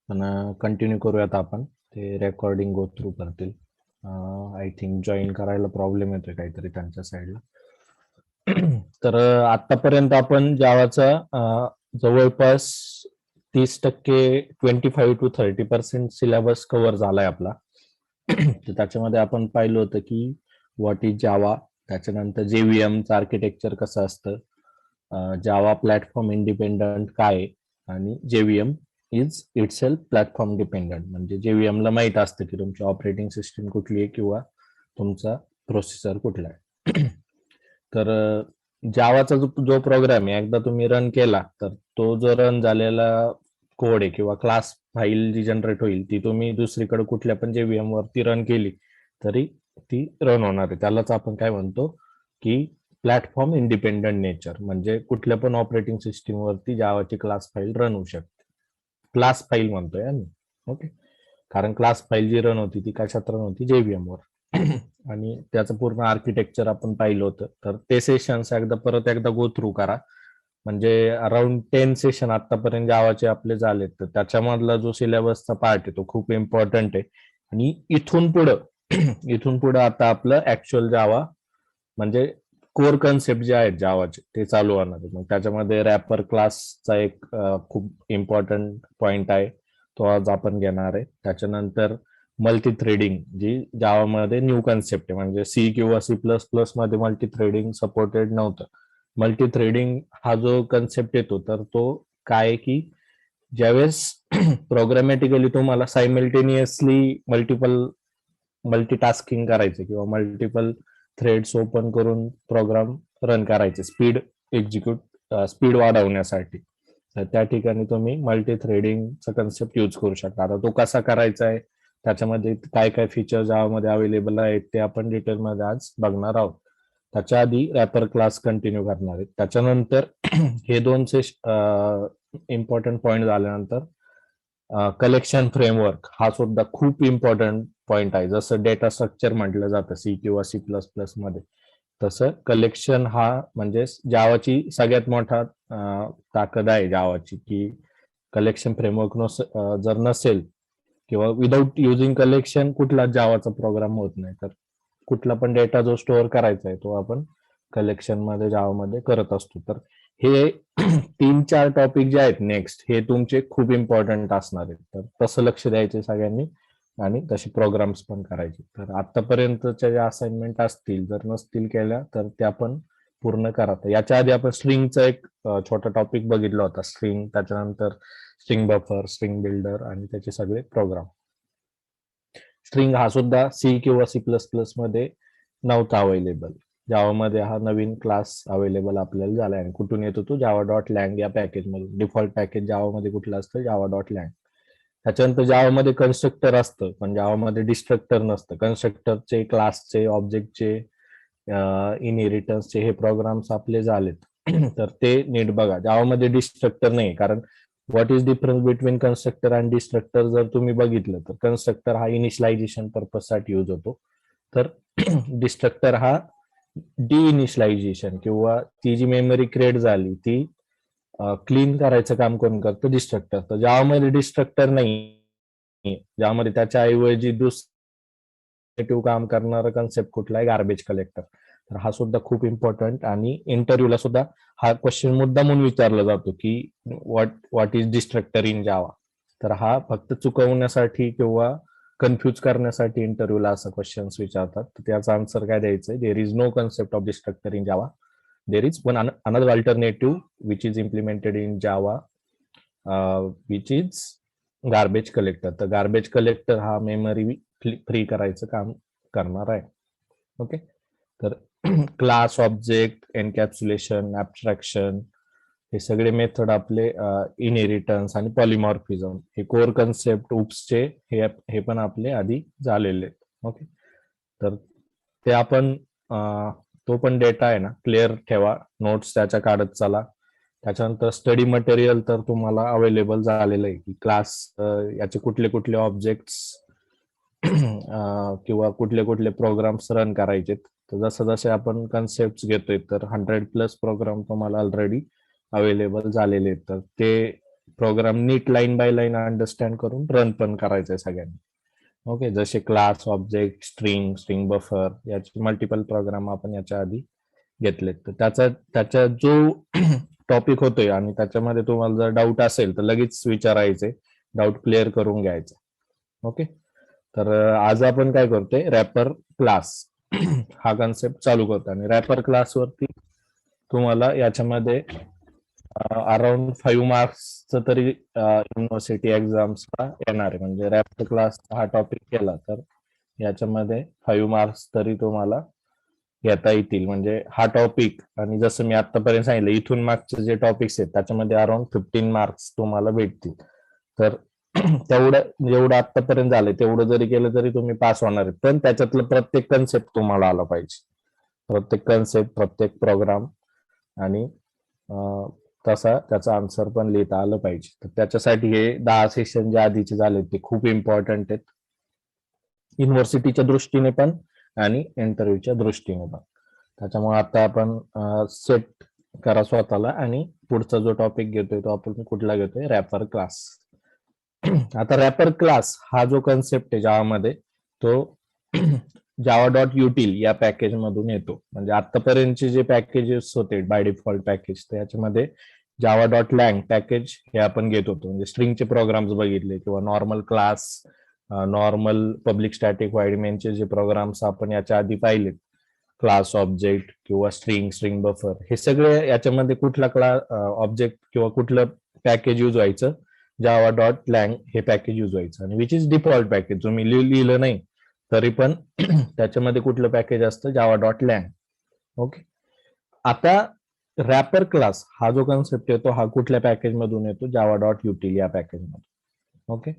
पण कंटिन्यू करूयात आपण. ते रेकॉर्डिंग गो थ्रू करतील. आय थिंक जॉईन करायला प्रॉब्लेम येतोय काहीतरी त्यांच्या साईडला. तर आतापर्यंत आपण जावाचा जवळपास 30% 25% to 30% सिलेबस कव्हर झालाय आपला. तर त्याच्यामध्ये आपण पाहिलं होतं की व्हॉट इज जावा, त्याच्यानंतर जेव्हीएमचं आर्किटेक्चर कसं असतं, जावा प्लॅटफॉर्म इंडिपेंडंट काय आहे, आणि जेव्हीएम इज इटसेल्फ प्लॅटफॉर्म डिपेंडंट. म्हणजे जेव्हीएम ला माहित असतं की तुमची ऑपरेटिंग सिस्टीम कुठली आहे किंवा तुमचा प्रोसेसर कुठला आहे. तर जावाचा जो प्रोग्राम आहे एकदा तुम्ही रन केला तर तो जो रन झालेला कोड आहे किंवा क्लास फाईल जी जनरेट होईल ती तुम्ही दुसरीकडे कुठल्या पण जेव्हीएम वरती रन केली तरी ती रन होणार आहे. त्यालाच आपण काय म्हणतो की प्लॅटफॉर्म इंडिपेंडंट नेचर. म्हणजे कुठल्या पण ऑपरेटिंग सिस्टीम वरती जावाची क्लास फाईल रन होऊ शकते. क्लास फाईल म्हणतोय आम्ही. ओके. कारण क्लास फाईल जी रन होती ती कशात रन होती, जेव्हीएम वर. आणि त्याचं पूर्ण आर्किटेक्चर आपण पाहिलं होतं. तर ते सेशन्स परत एकदा गो थ्रू करा. म्हणजे अराउंड 10 सेशन आतापर्यंत जावाचे आपले झालेत. तर त्याच्यामधला जो सिलेबसचा पार्ट आहे तो खूप इम्पॉर्टंट आहे. आणि इथून पुढं इथून पुढं आता आपलं ऍक्च्युअल जावा म्हणजे कोर कन्सेप्ट जे आहेत जावाचे ते चालू होणार आहे. मग त्याच्यामध्ये रॅपर क्लासचा एक खूप इम्पॉर्टंट पॉइंट आहे, तो आज आपण घेणार आहे. त्याच्यानंतर मल्टी थ्रेडिंग जी जावामध्ये न्यू कन्सेप्ट आहे. म्हणजे सी किंवा C++ मध्ये मल्टी थ्रेडिंग सपोर्टेड नव्हतं. मल्टी थ्रेडिंग हा जो कन्सेप्ट येतो तर तो काय आहे की ज्यावेळेस प्रोग्रामॅटिकली तुम्हाला सायमल्टेनियसली मल्टीटास्किंग करायचे किंवा मल्टिपल थ्रेड्स ओपन करून प्रोग्राम रन करायचे स्पीड वाढवण्यासाठी, तर त्या ठिकाणी तुम्ही मल्टी थ्रेडिंगचा कन्सेप्ट यूज करू शकता. आता तो कसा करायचा आहे, त्याच्यामध्ये काय काय फीचर जावामध्ये अवेलेबल आहेत ते आपण डिटेलमध्ये आज बघणार आहोत. त्याच्या आधी रॅपर क्लास कंटिन्यू करणार आहे. त्याच्यानंतर हे दोन इम्पॉर्टंट पॉइंट झाल्यानंतर कलेक्शन फ्रेमवर्क हा सुद्धा खूप इम्पॉर्टंट पॉइंट आहे. जसं डेटा स्ट्रक्चर म्हटलं जातं सी किंवा C++ मध्ये, तसं कलेक्शन हा म्हणजे जावाची सगळ्यात मोठा ताकद आहे जावाची, की कलेक्शन फ्रेमवर्क जर नसेल किंवा विदाऊट युजिंग कलेक्शन कुठला जावाचा प्रोग्राम होत नाही. तर कुठला पण डेटा जो स्टोअर करायचा आहे तो आपण कलेक्शन मध्ये जावामध्ये करत असतो. तर हे 3-4 टॉपिक जे आहेत नेक्स्ट हे तुमचे खूप इम्पॉर्टंट असणार आहेत. तर तसं लक्ष द्यायचे सगळ्यांनी आणि तसे प्रोग्राम्स पण करायचे. तर आतापर्यंतच्या ज्या असाइनमेंट असतील जर नसतील केल्या तर त्या पण पूर्ण करा. तर याच्या आधी आपण स्ट्रिंगचा एक छोटा टॉपिक बघितला होता. स्ट्रिंग, त्याच्यानंतर स्ट्रिंग बफर, स्ट्रिंग बिल्डर आणि त्याचे सगळे प्रोग्राम. स्ट्रिंग हा सुद्धा सी किंवा C++ मध्ये नव्हता अवेलेबल. जावामध्ये हा नवीन क्लास अवेलेबल आपल्याला झाला आहे. कुठून येतो तो, जावा डॉट लँग या पॅकेज मधून. डिफॉल्ट पॅकेज जावामध्ये कुठलं असतं, जावा डॉट लँग. त्याच्यानंतर जावामध्ये कन्स्ट्रक्टर असतं पण जावामध्ये डिस्ट्रक्टर नसतं. कन्स्ट्रक्टरचे, क्लासचे, ऑब्जेक्टचे, इनहेरिटन्सचे हे प्रोग्राम्स आपले झालेत. तर ते नीट बघा. जावामध्ये डिस्ट्रक्टर नाही, कारण what is difference between constructor आणि डिस्ट्रक्टर जर तुम्ही बघितलं तर कन्स्ट्रक्टर हा इनिशियलायझेशन पर्पज साठी यूज होतो. तर डिस्ट्रक्टर हा डिइनिशियलायझेशन किंवा ती जी मेमरी क्रिएट झाली ती क्लीन करायचं काम कोण करतं, डिस्ट्रक्टर. तर ज्यामध्ये डिस्ट्रक्टर नाही, ज्यामध्ये त्याच्या ऐवजी दुसरं काम करणारा कन्सेप्ट कुठला आहे, गार्बेज कलेक्टर. तर हा सुद्धा खूप इम्पॉर्टंट आणि इंटरव्ह्यूला सुद्धा हा क्वेश्चन मुद्दामून विचारला जातो की व्हॉट इज डिस्ट्रक्टर इन जावा. तर हा फक्त चुकवण्यासाठी किंवा कन्फ्युज करण्यासाठी इंटरव्ह्यूला असा क्वेश्चन्स विचारतात. तर त्याचा आन्सर काय द्यायचं, there is no concept of destructor in Java. There is one another alternative which is implemented in Java, which is garbage collector. तर गार्बेज कलेक्टर हा मेमरी फ्री करायचं काम करणार आहे. ओके. तर क्लास, ऑब्जेक्ट, एनकॅप्सुलेशन, ऍब्स्ट्रॅक्शन हे सगळे मेथड आपले इनहेरिटन्स आणि पॉलिमॉर्फिझम हे कोर कन्सेप्ट उपसचे हे पण आपले आधी झालेले. ओके. तर ते आपण तो पण डेटा आहे ना क्लिअर ठेवा, नोट्स त्याच्या काढत चला. त्याच्यानंतर स्टडी मटेरियल तर तुम्हाला अवेलेबल झालेलं आहे की क्लास याचे कुठले कुठले ऑब्जेक्ट्स किंवा कुठले कुठले प्रोग्राम्स रन करायचे. तर जसं जसे आपण कन्सेप्ट घेतोय तर 100+ प्रोग्राम तुम्हाला ऑलरेडी अवेलेबल झालेले आहेत. तर ते प्रोग्राम नीट लाईन बाय लाईन अंडरस्टँड करून रन पण करायचंय सगळ्यांनी. ओके, जसे class, object, string, string buffer, याचे मल्टिपल प्रोग्राम आपण याच्या आधी घेतलेत. तर त्याचा जो टॉपिक होतोय आणि त्याच्यामध्ये तुम्हाला जर डाऊट असेल तर लगेच विचारायचे, डाऊट क्लिअर करून घ्यायचा. ओके, तर आज आपण काय करतोय, रॅपर क्लास हा कन्सेप्ट चालू करतो. आणि रॅपर क्लास वरती तुम्हाला याच्यामध्ये अराउंड 5 मार्क्सचं तरी युनिव्हर्सिटी एक्झाम्सला येणार आहे. म्हणजे रॅपर क्लास हा टॉपिक केला तर याच्यामध्ये 5 मार्क्स तरी तुम्हाला घेता येतील. म्हणजे हा टॉपिक, आणि जसं मी आतापर्यंत सांगितलं, इथून मागचे जे टॉपिक्स आहेत त्याच्यामध्ये अराउंड 15 मार्क्स तुम्हाला भेटतील. तर तेवढं जेवढं आतापर्यंत झालंय तेवढं जरी केलं तरी तुम्ही पास होणार आहे. पण त्याच्यातलं प्रत्येक कन्सेप्ट तुम्हाला आला पाहिजे, प्रत्येक कन्सेप्ट, प्रत्येक प्रोग्राम, आणि तसा त्याचा आन्सर पण लिहिता आलं पाहिजे. तर त्याच्यासाठी हे 10 सेशन जे आधीचे झाले ते खूप इम्पॉर्टंट आहेत, युनिव्हर्सिटीच्या दृष्टीने पण आणि इंटरव्ह्यूच्या दृष्टीने पण. त्याच्यामुळे आता आपण सेट करा स्वतःला, आणि पुढचा जो टॉपिक घेतोय तो आपण कुठला घेतोय, रॅपर क्लास. आता रॅपर क्लास हा जो कन्सेप्ट आहे जावामध्ये, तो जावा डॉट युटिल या पॅकेज मधून येतो. म्हणजे आतापर्यंतचे जे पॅकेजेस होते बाय डिफॉल्ट पॅकेज, त्याच्यामध्ये जावा डॉट लँग पॅकेज हे आपण घेत होतो. म्हणजे स्ट्रिंगचे प्रोग्राम्स बघितले, किंवा normal class, normal public static void मेनचे जे प्रोग्राम्स आपण याच्या आधी पाहिलेत, क्लास, ऑब्जेक्ट किंवा स्ट्रिंग, स्ट्रिंग बफर, हे सगळे याच्यामध्ये कुठला क्लास, ऑब्जेक्ट किंवा कुठलं पॅकेज यूज व्हायचं, जावा डॉट लँग हे पॅकेज यूज व्हायचं. आणि विच इज डिफॉल्ट पॅकेज, जो मी लिहिलं नाही तरी पण त्याच्यामध्ये कुठलं पॅकेज असतं, जावा डॉट लँग. ओके, आता रॅपर क्लास हा जो कन्सेप्ट येतो हा कुठल्या पॅकेज मधून येतो, जावा डॉट युटिल या पॅकेज मधून. ओके,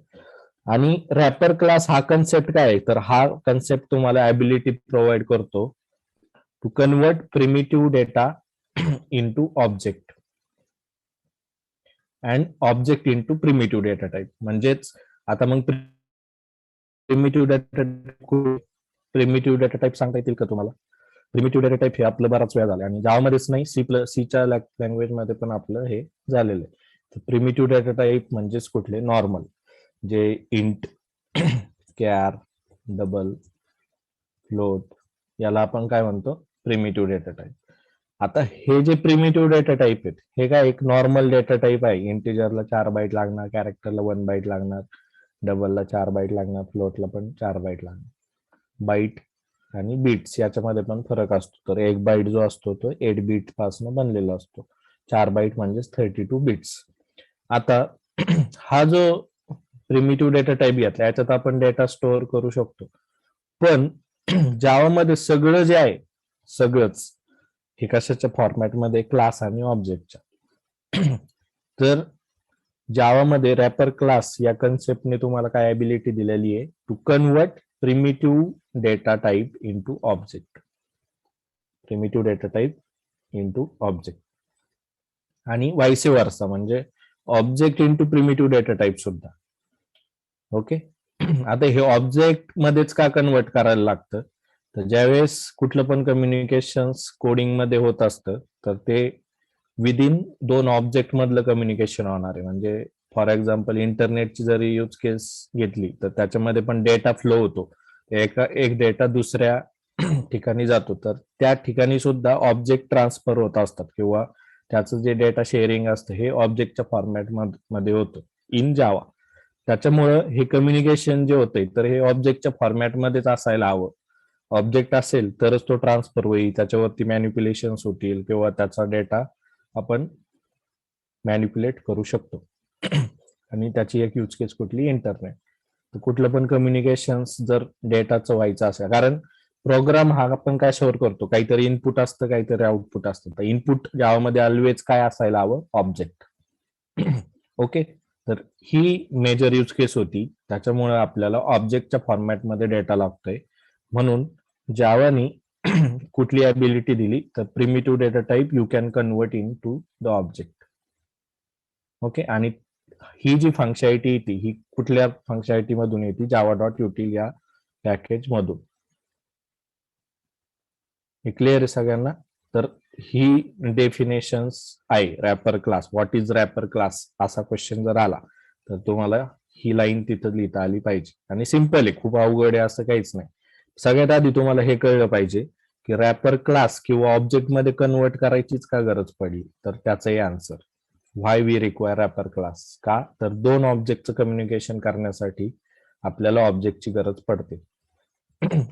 आणि रॅपर क्लास हा कन्सेप्ट काय आहे, तर हा कन्सेप्ट तुम्हाला ॲबिलिटी प्रोव्हाइड करतो to convert primitive data into object and object into primitive data type. म्हणजेच आता मग प्रिमिटिव्ह डेटा टाईप सांगता येतील का तुम्हाला? प्रिमिटिव्ह डेटा टाईप हे आपलं बराच वेळ झालं, आणि जावामध्येच नाही, सीच्या लँग्वेज मध्ये पण आपलं हे झालेलं आहे. तर प्रिमिटिव्ह डेटा टाईप म्हणजेच कुठले, नॉर्मल, जे इंट, कॅर, डबल, फ्लोट, याला आपण काय म्हणतो, प्रिमिटिव्ह डेटा टाईप. आता हे जे प्रिमिटिव्ह डेटा टाईप आहेत हे काय, एक नॉर्मल डेटा टाईप आहे. इंटिजरला 4 बाईट लागणार, कॅरेक्टरला 1 बाईट लागणार, डबलला 4 बाईट लागणार, फ्लोटला पण 4 बाईट लागणार. बाईट आणि बीट्स याच्यामध्ये पण फरक असतो. तर 1 बाईट जो असतो तो 8 बीट पासून बनलेला असतो, 4 बाईट म्हणजेच 32 बिट्स. आता हा जो प्रिमिटिव्ह डेटा टाईप घेतला याच्यात आपण डेटा स्टोअर करू शकतो. पण जावामध्ये सगळं जे आहे, सगळंच हे कशाच्या फॉर्मॅटमध्ये, क्लास आणि ऑब्जेक्टच्या. तर जावामध्ये रॅपर क्लास या कन्सेप्टने तुम्हाला काय ॲबिलिटी दिलेली आहे, to convert primitive data type into object, primitive data type into object, आणि वाईस वर्सा, म्हणजे object into primitive data type सुद्धा. ओके, आता हे ऑब्जेक्ट मध्येच का कन्वर्ट करायला लागतं, तर ज्यावेळेस कुठलं पण कम्युनिकेशन कोडिंग मध्ये होत असतं तर ते विदिन 2 ऑब्जेक्ट मधलं कम्युनिकेशन होणार आहे. म्हणजे फॉर एक्झाम्पल इंटरनेटची जरी यूज केस घेतली तर त्याच्यामध्ये पण डेटा फ्लो होतो, एक डेटा दुसऱ्या ठिकाणी जातो, तर त्या ठिकाणी सुद्धा ऑब्जेक्ट ट्रान्सफर होत असतात, किंवा त्याचं जे डेटा शेअरिंग असतं हे ऑब्जेक्टच्या फॉर्मॅट मध्ये होतं इन जावा. त्याच्यामुळं हे कम्युनिकेशन जे होतंय तर हे ऑब्जेक्टच्या फॉर्मॅटमध्येच असायला हवं. ऑब्जेक्ट असेल तरच तो ट्रान्सफर होईल, त्याच्यावरती मॅनिप्युलेशन होतील, किंवा त्याचा डेटा आपण मॅनिप्युलेट करू शकतो. आणि त्याची एक यूज केस कुठली, इंटरनेट. तर कुठलं पण कम्युनिकेशन जर डेटाचं व्हायचं असेल, कारण प्रोग्राम हा आपण काय स्टोअर करतो, काहीतरी इनपुट असतं, काहीतरी आउटपुट असतं. तर इनपुट जावामध्ये ऑलवेज काय असायला हवं, ऑब्जेक्ट. ओके, तर ही मेजर यूज केस होती, त्याच्यामुळे आपल्याला ऑब्जेक्टच्या फॉर्मॅटमध्ये डेटा लागतोय. म्हणून जावानी कुठली ॲबिलिटी दिली, तर primitive data type you can convert into the object. Okay, आणि ही जी फंक्शनॅलिटी येते ही कुठल्या फंक्शनॅलिटी मधून येते, जावा डॉट युटिल या पॅकेज मधून. हे क्लिअर आहे सगळ्यांना? तर ही डेफिनेशन्स आहे wrapper class. What is wrapper class असा क्वेश्चन जर आला तर तुम्हाला ही लाईन तिथं लिहिता आली पाहिजे. आणि सिम्पल आहे, खूप अवघड आहे असं काहीच नाही. सगळ्यात आधी तुम्हाला हे कळलं पाहिजे की रॅपर क्लास किंवा ऑब्जेक्ट मध्ये कन्वर्ट करायचीच का गरज पडली, तर त्याचंही answer why we require wrapper class. का तर दोन ऑब्जेक्टचं कम्युनिकेशन करण्यासाठी आपल्याला ऑब्जेक्टची गरज पडते.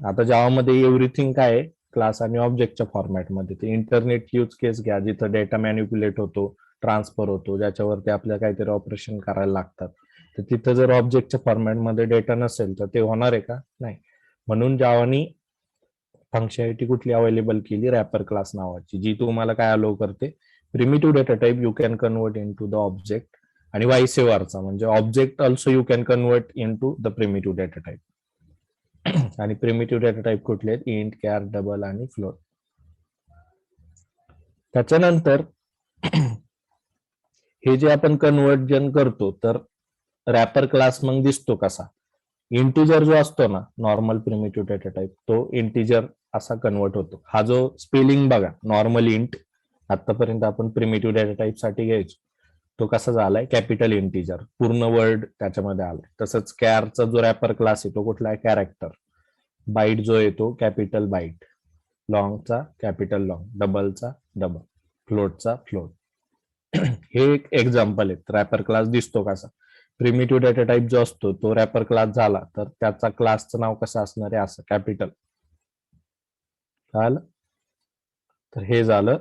आता जावामध्ये एव्हरीथिंग काय आहे, क्लास आणि ऑब्जेक्टच्या फॉर्मॅटमध्ये. ते इंटरनेट यूज केस घ्या जिथं डेटा मॅन्युप्युलेट होतो, ट्रान्सफर होतो, ज्याच्यावरती आपल्याला काहीतरी ऑपरेशन करायला लागतात. तर तिथं जर ऑब्जेक्टच्या फॉर्मॅटमध्ये डेटा नसेल तर ते होणार आहे का? नाही. म्हणून जावानी फंक्शनॅलिटी कुठली अवेलेबल केली, रॅपर क्लास नावाची, जी तुम्हाला काय अलो करते, primitive data type you can convert into the object आणि वाईस वर्सा, म्हणजे object also you can convert into the primitive data type. आणि प्रिमिटिव्ह डेटा टाईप कुठले आहेत, इंट, कॅर, डबल आणि फ्लोट. त्याच्यानंतर हे जे आपण कन्वर्जन करतो तर रॅपर क्लास मग दिसतो कसा. इंटिजर जो असतो ना, नॉर्मल प्रिमिटिव्ह डेटा टाईप, तो इंटिजर असा कन्वर्ट होतो. हा जो स्पेलिंग बघा, नॉर्मल इंट आतापर्यंत आपण प्रिमिटिव्ह डेटा टाईप साठी घ्यायचो, तो कसा झालाय, कॅपिटल इंटिजर, पूर्ण वर्ड त्याच्यामध्ये आलाय. तसंच कॅरचा जो रॅपर क्लास आहे तो कुठला आहे, कॅरेक्टर. बाईट जो येतो कॅपिटल बाईट, लॉंगचा कॅपिटल लॉंग, डबलचा डबल, फ्लोटचा फ्लोट. हे एक एक्झाम्पल आहे रॅपर क्लास दिसतो कसा. प्रिमिटिव्ह डेटा टाईप जो असतो तो रॅपर क्लास झाला तर त्याचा क्लासचं नाव कसं असणार आहे, असं कॅपिटल. कळालं? तर हे झालं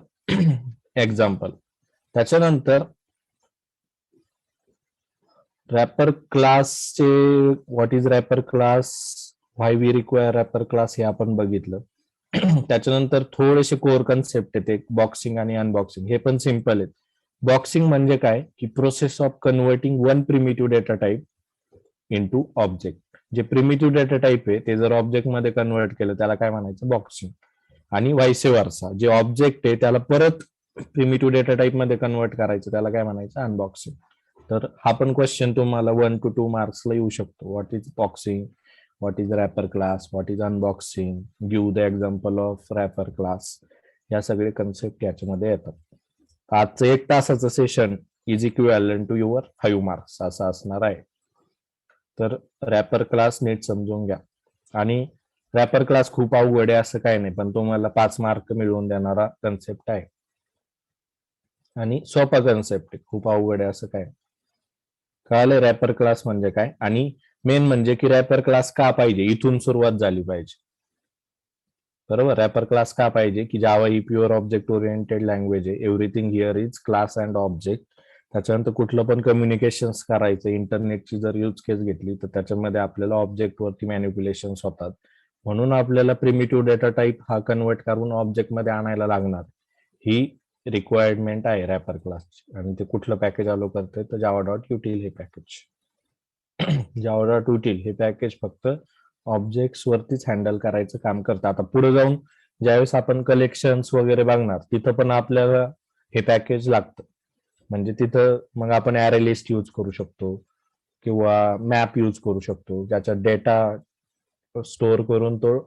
एक्झाम्पल. त्याच्यानंतर रॅपर क्लासचे what is wrapper class, why we require wrapper class हे आपण बघितलं. त्याच्यानंतर थोडेसे कोर कन्सेप्ट आहेत, एक बॉक्सिंग आणि अनबॉक्सिंग. हे पण सिम्पल आहेत. बॉक्सिंग म्हणजे काय की process of converting one primitive data type into object. जे प्रिमिटिव्ह डेटा टाईप आहे ते जर ऑब्जेक्ट मध्ये कन्वर्ट केलं त्याला काय म्हणायचं, बॉक्सिंग. आणि व्हाईस वर्सा, जे ऑब्जेक्ट आहे त्याला परत प्रिमिटिव्ह डेटा टाईप मध्ये कन्वर्ट करायचं त्याला काय म्हणायचं, अनबॉक्सिंग. तर हा पण क्वेश्चन तुम्हाला 1 to 2 मार्क्सला येऊ शकतो. What is boxing, what is wrapper class, what is unboxing, give the example of wrapper class, या सगळे कन्सेप्ट याच्यामध्ये येतात. आजचं 1 तासाचं session is equivalent to your 5 marks असं असणार आहे. तर रॅपर क्लास नीट समजून घ्या. आणि रॅपर क्लास खूप अवघड आहे असं काही नाही, पण तुम्हाला 5 मार्क मिळवून देणारा कन्सेप्ट आहे आणि सोपा कन्सेप्ट आहे, खूप अवघड आहे असं काय. कळालं रॅपर क्लास म्हणजे काय. आणि मेन म्हणजे की रॅपर क्लास का पाहिजे, इथून सुरुवात झाली पाहिजे. बरोबर, रॅपर क्लास का पाहिजे की जावा ही प्युअर ऑब्जेक्ट ओरिएंटेड लँग्वेज आहे. Everything here is class and object. त्याच्यानंतर कुठलं पण कम्युनिकेशन करायचं, इंटरनेटची जर यूज केस घेतली तर त्याच्यामध्ये आपल्याला ऑब्जेक्ट वरती मॅन्युप्युलेशन होतात. म्हणून आपल्याला प्रिमिटिव्ह डेटा टाईप हा कन्वर्ट करून ऑब्जेक्ट मध्ये आणायला लागणार. ही रिक्वायरमेंट आहे रॅपर क्लासची. आणि ते कुठलं पॅकेज अलो करते तर जावा डॉट युटिल हे पॅकेज. जावा डॉट युटिल हे पॅकेज फक्त ऑब्जेक्ट्स वरतीच हँडल करायचं काम करतं. आता पुढे जाऊन ज्यावेळेस आपण कलेक्शन्स वगैरे बघणार तिथं पण आपल्याला हे पॅकेज लागतं. म्हणजे तिथं मग आपण ॲरे लिस्ट यूज करू शकतो किंवा मॅप यूज करू शकतो, ज्याच्यात डेटा स्टोअर करून तो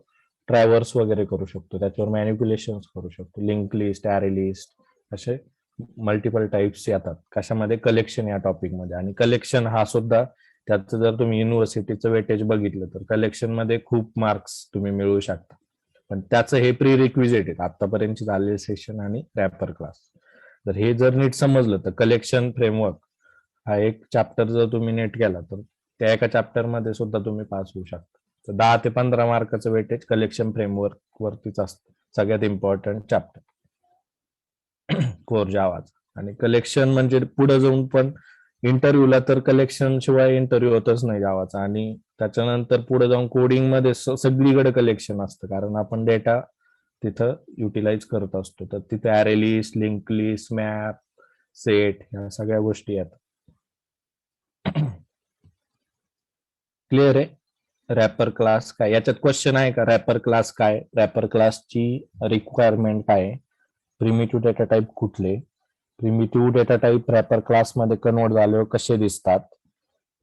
ट्रॅव्हर्स वगैरे करू शकतो, त्याच्यावर मॅनिप्युलेशन करू शकतो. लिंक लिस्ट, ॲरे लिस्ट असे मल्टिपल टाइप्स येतात कशामध्ये, कलेक्शन या टॉपिकमध्ये. आणि कलेक्शन हा सुद्धा त्याचं जर तुम्ही युनिव्हर्सिटीचं वेटेज बघितलं तर कलेक्शन मध्ये खूप मार्क्स तुम्ही मिळवू शकता. पण त्याचं हे प्री रिक्विजिट आहे आतापर्यंत झालेले सेशन आणि रॅपर क्लास. तर हे जर नीट समजलं तर कलेक्शन फ्रेमवर्क हा एक चॅप्टर जर तुम्ही नीट केला तर त्या एका चॅप्टर मध्ये सुद्धा तुम्ही पास होऊ शकता. तर 10 ते 15 मार्काचं वेटेज कलेक्शन फ्रेमवर्क वरतीच असतं, सगळ्यात इम्पॉर्टंट चॅप्टर कोर जावाचा. आणि कलेक्शन म्हणजे पुढे जाऊन पण इंटरव्ह्यूला तर कलेक्शन शिवाय इंटरव्ह्यू होतच नाही जावाचा. आणि त्याच्यानंतर पुढे जाऊन कोडिंग मध्ये सगळीकडे कलेक्शन असतं, कारण आपण डेटा तिथं युटिलाइज करत असतो. तर तिथे array list, link list, map, set ह्या सगळ्या गोष्टी येतात. क्लिअर आहे. रॅपर क्लास काय, याच्यात क्वेश्चन आहे का, रॅपर क्लास काय, रॅपर क्लासची रिक्वायरमेंट काय, प्रिमिटिव्ह डेटा टाईप कुठले, प्रिमिटिव्ह डेटा टाईप रॅपर क्लासमध्ये कन्वर्ट झाल्यावर कसे दिसतात,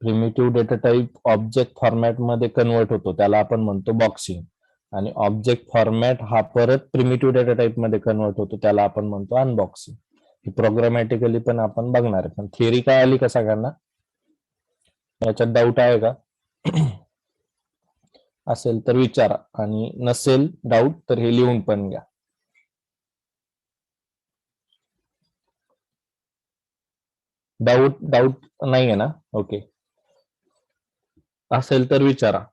प्रिमिटिव्ह डेटा टाईप ऑब्जेक्ट फॉर्मॅटमध्ये कन्वर्ट होतो त्याला आपण म्हणतो बॉक्सिंग. आणि ऑब्जेक्ट फॉर्मॅट हा परत प्रिमिटिव्ह डेटा टाईप मध्ये कन्वर्ट होतो, त्याला आपण म्हणतो अनबॉक्सिंग. ही प्रोग्रामॅटिकली पण आपण बघणार आहे. पण थिअरी काय आली का सगळ्यांना? याच्यात डाऊट आहे का? असेल तर विचारा, आणि नसेल डाऊट तर हे लिहून पण घ्या. डाऊट डाऊट नाहीये ना? ओके. असेल तर विचारा.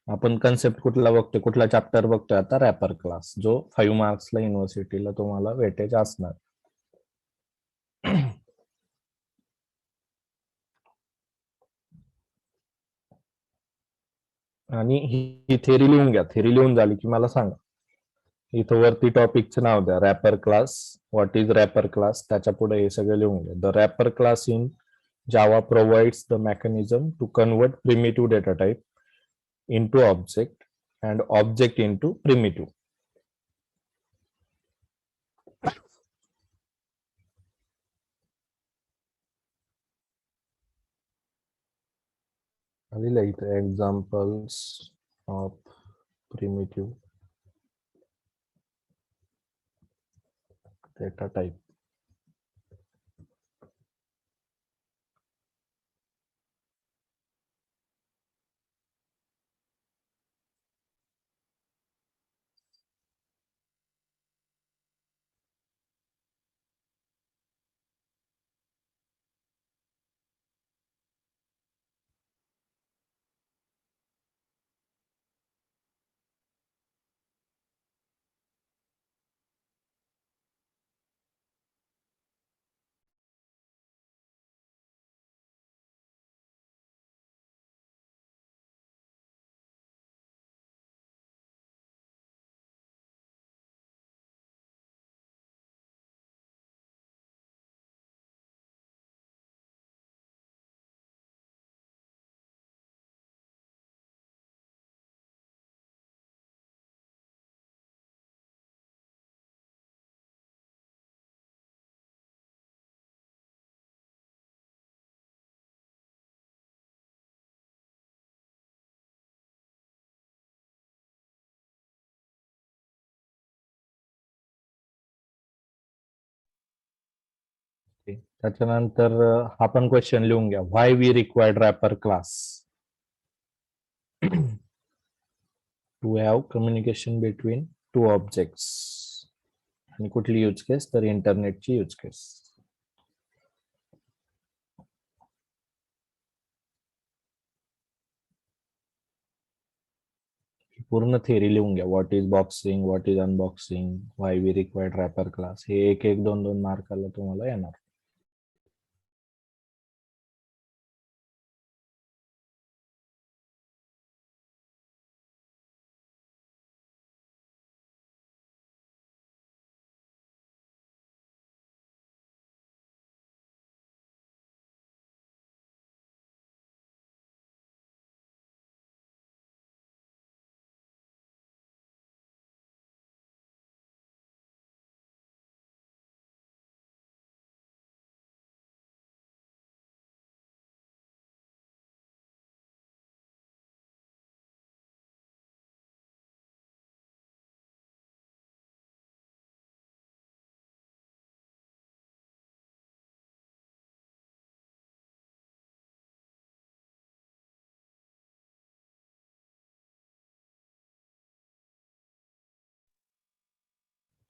आपण कन्सेप्ट कुठला बघतोय, कुठला चॅप्टर बघतोय आता? रॅपर क्लास, जो 5 मार्क्सला युनिव्हर्सिटीला तुम्हाला वेटेज असणार. आणि ही थेरी लिहून घ्या. थेरी लिहून झाली की मला सांगा. इथं वरती टॉपिकचं नाव द्या, wrapper class. What is wrapper class? त्याच्या पुढे हे सगळं लिहून घ्या. The wrapper class in Java provides the mechanism to convert primitive data type into object and object into primitive. आलेलं इथे examples of primitive data type. त्याच्यानंतर हा पण क्वेश्चन लिहून घ्या. Why we required wrapper class? To have communication between two objects. आणि कुठली use केस? तर इंटरनेटची यूज केस. पूर्ण थेरी लिहून घ्या. What is boxing, what is unboxing, why we required wrapper class. हे एक एक दोन दोन मार्काला तुम्हाला येणार.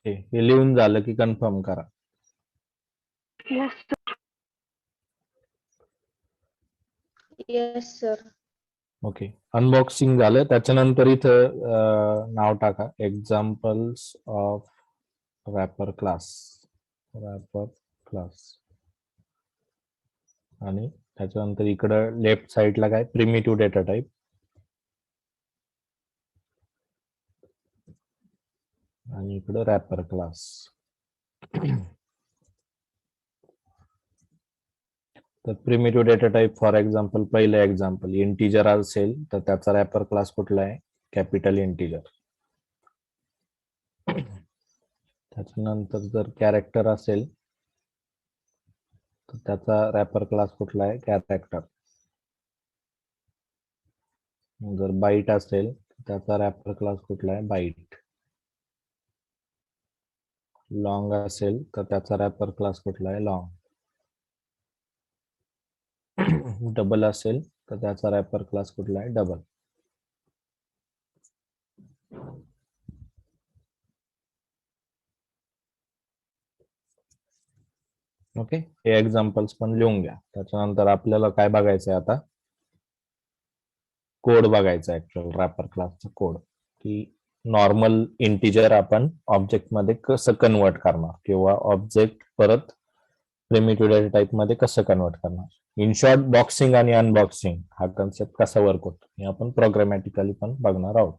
हे लिहून झालं की कन्फर्म करा. Yes sir. ओके, अनबॉक्सिंग झालं. त्याच्यानंतर इथं नाव टाका, examples of wrapper class. Wrapper class. आणि त्याच्यानंतर इकडं लेफ्ट साईडला काय? Primitive data type. आणि इकडं रॅपर क्लास. तर primitive data type, for example, पहिलं एक्झाम्पल इंटिजर असेल तर त्याचा रॅपर क्लास कुठला आहे? Capital integer. त्याच्यानंतर जर कॅरेक्टर असेल तर त्याचा रॅपर क्लास कुठला आहे? कॅरेक्टर. जर बाईट असेल त्याचा रॅपर क्लास कुठला आहे? बाईट. लॉंग असेल तर त्याचा रॅपर क्लास कुठला आहे? लॉंग. डबल असेल तर त्याचा रॅपर क्लास कुठला आहे? डबल. ओके, हे एक्झाम्पल्स पण लिहून घ्या. त्याच्यानंतर आपल्याला काय बघायचंय आता? कोड बघायचा ऍक्च्युअल रॅपर क्लासचा कोड, की नॉर्मल इंटिजर आपण ऑब्जेक्ट मध्ये कसं कन्वर्ट करणार किंवा ऑब्जेक्ट परत प्रिमिटिव्ह डेटा टाइप मध्ये कसं कन्वर्ट करणार. इन शॉर्ट, बॉक्सिंग आणि अनबॉक्सिंग हा कन्सेप्ट कसा वर्क होतो हे आपण प्रोग्रामॅटिकली पण बघणार आहोत.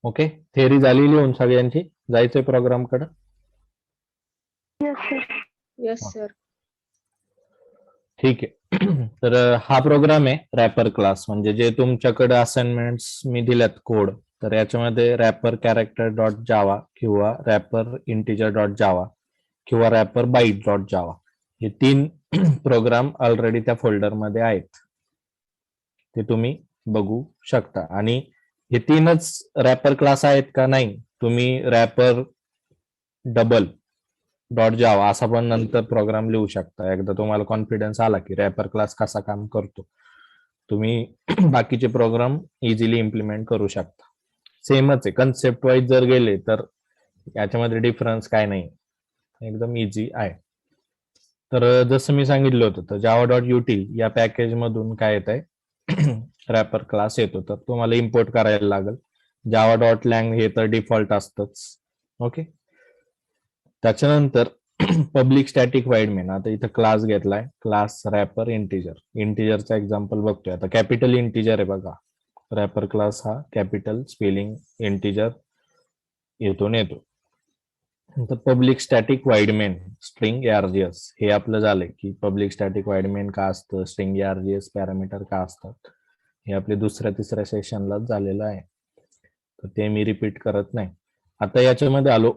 ओके, थेअरी झाली लिहून सगळ्यांची, जायचंय प्रोग्राम कडे. Yes, sir. ठीक आहे. तर हा प्रोग्राम आहे रॅपर क्लास, म्हणजे जे तुमच्याकडे असाइनमेंट्स मी दिल्यात कोड, तर याच्यामध्ये रॅपर कॅरेक्टर डॉट जावा किंवा रॅपर इंटिजर डॉट जावा किंवा रॅपर बाईट डॉट जावा हे 3 प्रोग्राम ऑलरेडी त्या फोल्डरमध्ये आहेत, ते तुम्ही बघू शकता. आणि हे 3च रॅपर क्लास आहेत का? नाही, तुम्ही रॅपर डबल डॉट जावा असा पण नंतर प्रोग्राम लिहू शकता. एकदा तुम्हाला कॉन्फिडन्स आला की रॅपर क्लास कसा काम करतो, तुम्ही बाकीचे प्रोग्राम इझिली इम्प्लिमेंट करू शकता. सेमच आहे, कन्सेप्ट वाईज जर गेले तर याच्यामध्ये डिफरन्स काय नाही, एकदम इझी आहे. तर जसं मी सांगितलं होतं, तर जावा डॉट युटिल या पॅकेज मधून काय येत आहे? रॅपर क्लास येतो, तर तुम्हाला इम्पोर्ट करायला लागेल. जावा डॉट लँग हे तर डिफॉल्ट असतंच. ओके, त्याच्यानंतर पब्लिक स्टॅटिक वाईड मेन. आता इथं क्लास घेतलाय, क्लास रॅपर इंटिजर. इंटिजरचा एक्झाम्पल बघतोय आता. कॅपिटल इंटिजर आहे बघा, रॅपर क्लास हा कॅपिटल स्पेलिंग इंटिजर येतो. तर public static void main string RGS हे आपलं झालंय, की पब्लिक स्टॅटिक वाईड मेन का असतं, स्ट्रिंग आरजीएस पॅरामीटर का असतात, हे आपले दुसऱ्या तिसऱ्या सेशनलाच झालेलं आहे, तर ते मी रिपीट करत नाही. आता याच्यामध्ये आलो,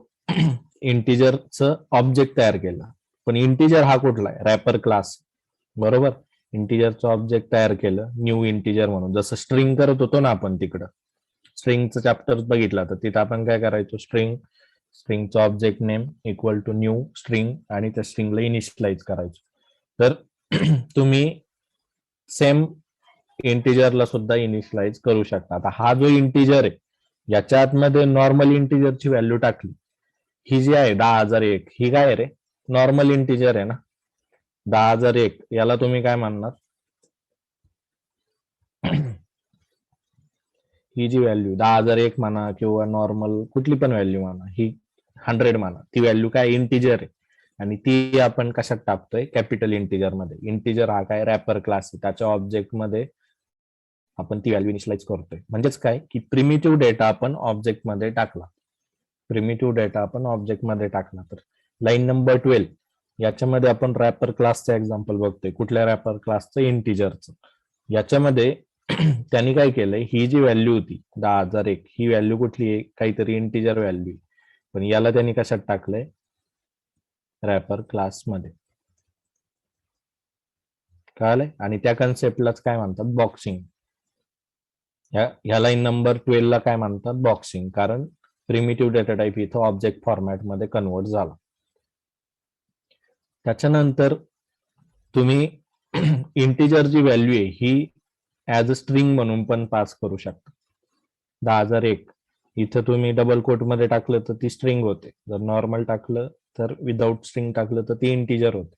इंटिजरचं ऑब्जेक्ट तयार केलं. पण इंटिजर हा कुठला आहे? रॅपर क्लास, बरोबर. इंटिजरचं ऑब्जेक्ट तयार केलं न्यू इंटिजर म्हणून, जसं स्ट्रिंग करत होतो ना आपण तिकडं. स्ट्रिंगचं चॅप्टर बघितलं तर तिथं आपण काय करायचो? स्ट्रिंगचं object name equal to new string आणि त्या स्ट्रिंगला इनिशियलाइज करायचो. तर तुम्ही सेम इंटिजरला सुद्धा इनिशियलाइज करू शकता. आता हा जो इंटिजर आहे, याच्या आतमध्ये नॉर्मल इंटिजरची व्हॅल्यू टाकली, ही जी आहे 10,001, ही काय आहे रे? नॉर्मल इंटिजर आहे ना. 10,001 याला तुम्ही काय म्हणणार? ही जी व्हॅल्यू 10,001 म्हणा किंवा नॉर्मल कुठली पण व्हॅल्यू म्हणा, ही 100 म्हणा, ती व्हॅल्यू काय? इंटिजर आहे. आणि ती आपण कशात टाकतोय? कॅपिटल इंटिजर मध्ये. इंटिजर हा काय? रॅपर क्लास आहे, त्याच्या ऑब्जेक्ट मध्ये आपण ती व्हॅल्यू इनिशियलाइज करतोय. म्हणजेच काय, की प्रिमिटिव्ह डेटा आपण ऑब्जेक्ट मध्ये टाकला. तर लाईन नंबर 12 याच्यामध्ये आपण रॅपर क्लासचं एक्झाम्पल बघतोय. कुठल्या रॅपर क्लासचं? इंटिजरचं. याच्यामध्ये त्यांनी काय केलंय, ही जी व्हॅल्यू होती 10,001, ही व्हॅल्यू कुठली आहे? काहीतरी इंटिजर व्हॅल्यू, पण याला त्यांनी कशात टाकलंय? रॅपर क्लास मध्ये. कळालंय? आणि त्या कन्सेप्टलाच काय म्हणतात? बॉक्सिंग. ह्या लाईन नंबर 12 ला काय म्हणतात? बॉक्सिंग. कारण प्रिमिटिव्ह डेटा टाइप इथं ऑब्जेक्ट फॉर्मॅट मध्ये कन्वर्ट झाला. त्याच्यानंतर तुम्ही इंटिजरची व्हॅल्यू आहे ही ऍज अ स्ट्रिंग म्हणून पण पास करू शकता. 10,001 इथं तुम्ही डबल कोट मध्ये टाकलं तर ती स्ट्रिंग होते, जर नॉर्मल टाकलं तर विदाऊट स्ट्रिंग टाकलं तर ती इंटिजर होते.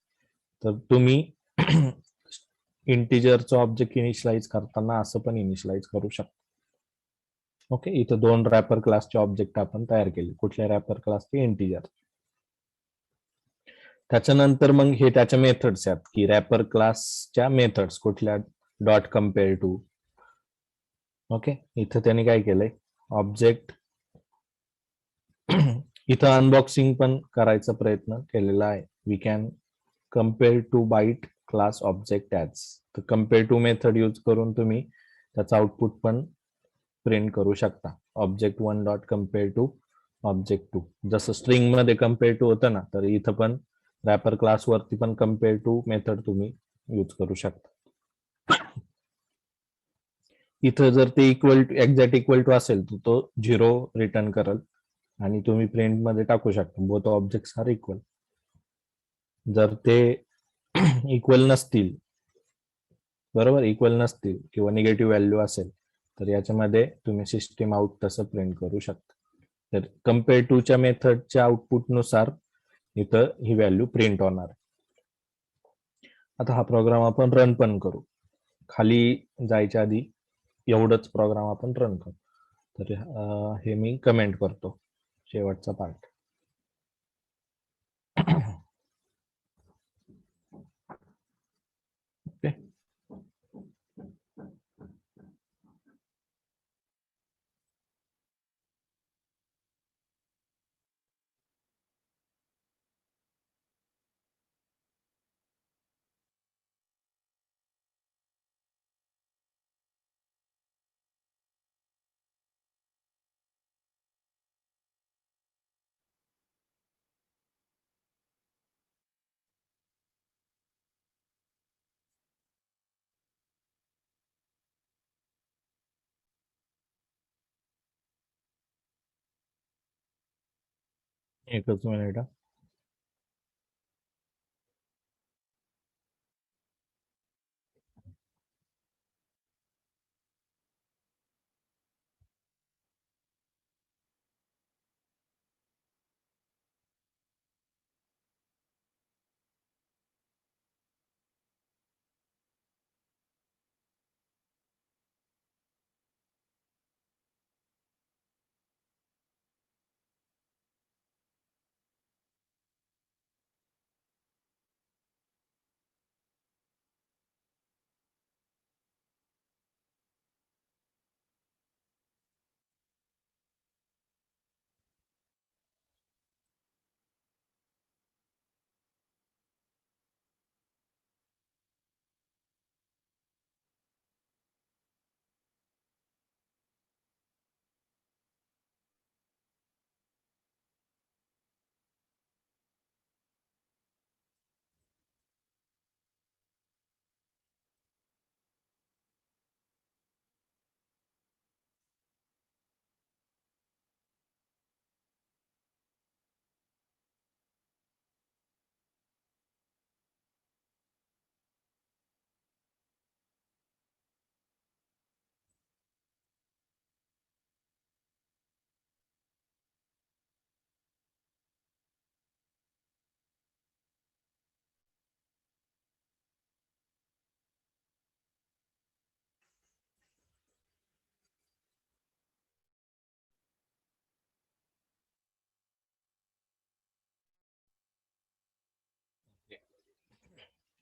तर तुम्ही इंटिजरचं ऑब्जेक्ट इनिशियलाइज करताना असं पण इनिशियलाइज करू शकता. ओके, इथं 2 रॅपर क्लासचे ऑब्जेक्ट आपण तयार केले. कुठल्या रॅपर क्लासचे? इंटिजर. त्याच्यानंतर मग हे त्याच्या मेथड्स आहेत, की रॅपर क्लासच्या मेथड्स कुठल्या? Dot compare to. ओके, इथं त्यांनी काय केलंय? ऑब्जेक्ट इथं अनबॉक्सिंग पण करायचा प्रयत्न केलेला आहे. We can compare to byte class object as. तर कम्पेअर टू मेथड यूज करून तुम्ही त्याचं आउटपुट पण प्रिंट करू शकता. Object 1 dot compare to object 2. जसं स्ट्रिंग मध्ये कम्पेअर टू होतं ना, तर इथं पण रॅपर क्लास वरती पण कम्पेअर टू मेथड तुम्ही यूज करू शकता. इथं जर ते एक्झॅक्ट इक्वल टू असेल तर तो 0 रिटर्न करेल आणि तुम्ही प्रिंट मध्ये टाकू शकता बोथ ऑब्जेक्ट्स आर इक्वल. जर ते इक्वल नसतील, बरोबर, इक्वल नसतील किंवा निगेटिव्ह व्हॅल्यू असेल तर याच्यामध्ये तुम्ही सिस्टीम आउट तसं प्रिंट करू शकता. तर कम्पेअर टूच्या मेथडच्या आउटपुट नुसार इथं ही व्हॅल्यू प्रिंट होणार. आता हा प्रोग्राम आपण रन पण करू. खाली जायच्या आधी एवढंच प्रोग्राम आपण रन करू. तर हे मी कमेंट करतो शेवटचा पार्ट. ओके. एकच मिनिट.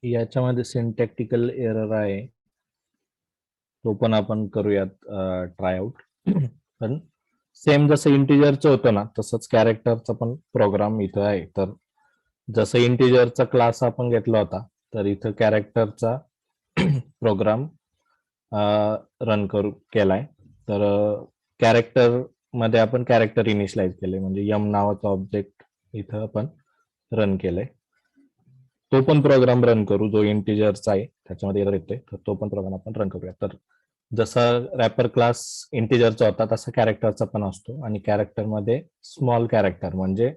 याच्यामध्ये सिंटॅक्टिकल एरर आहे, तो पण आपण करूयात ट्राय आउट. पण सेम जसं इंटिजरचं होतं ना तसंच कॅरेक्टरचा पण प्रोग्राम इथं आहे. तर जसं इंटिजरचा क्लास आपण घेतला होता तर इथं कॅरेक्टरचा प्रोग्राम रन केलाय. तर कॅरेक्टर मध्ये आपण कॅरेक्टर इनिशियलाइज केले, म्हणजे यम नावाचा ऑब्जेक्ट इथं आपण रन केलंय. तो पण प्रोग्राम रन करू जो इंटिजरचा आहे, त्याच्यामध्ये एरर येतोय, तर तो पण प्रोग्राम आपण रन करूया. तर जसा रॅपर क्लास इंटिजरचा होता तसा कॅरेक्टरचा पण असतो, आणि कॅरेक्टरमध्ये स्मॉल कॅरेक्टर म्हणजे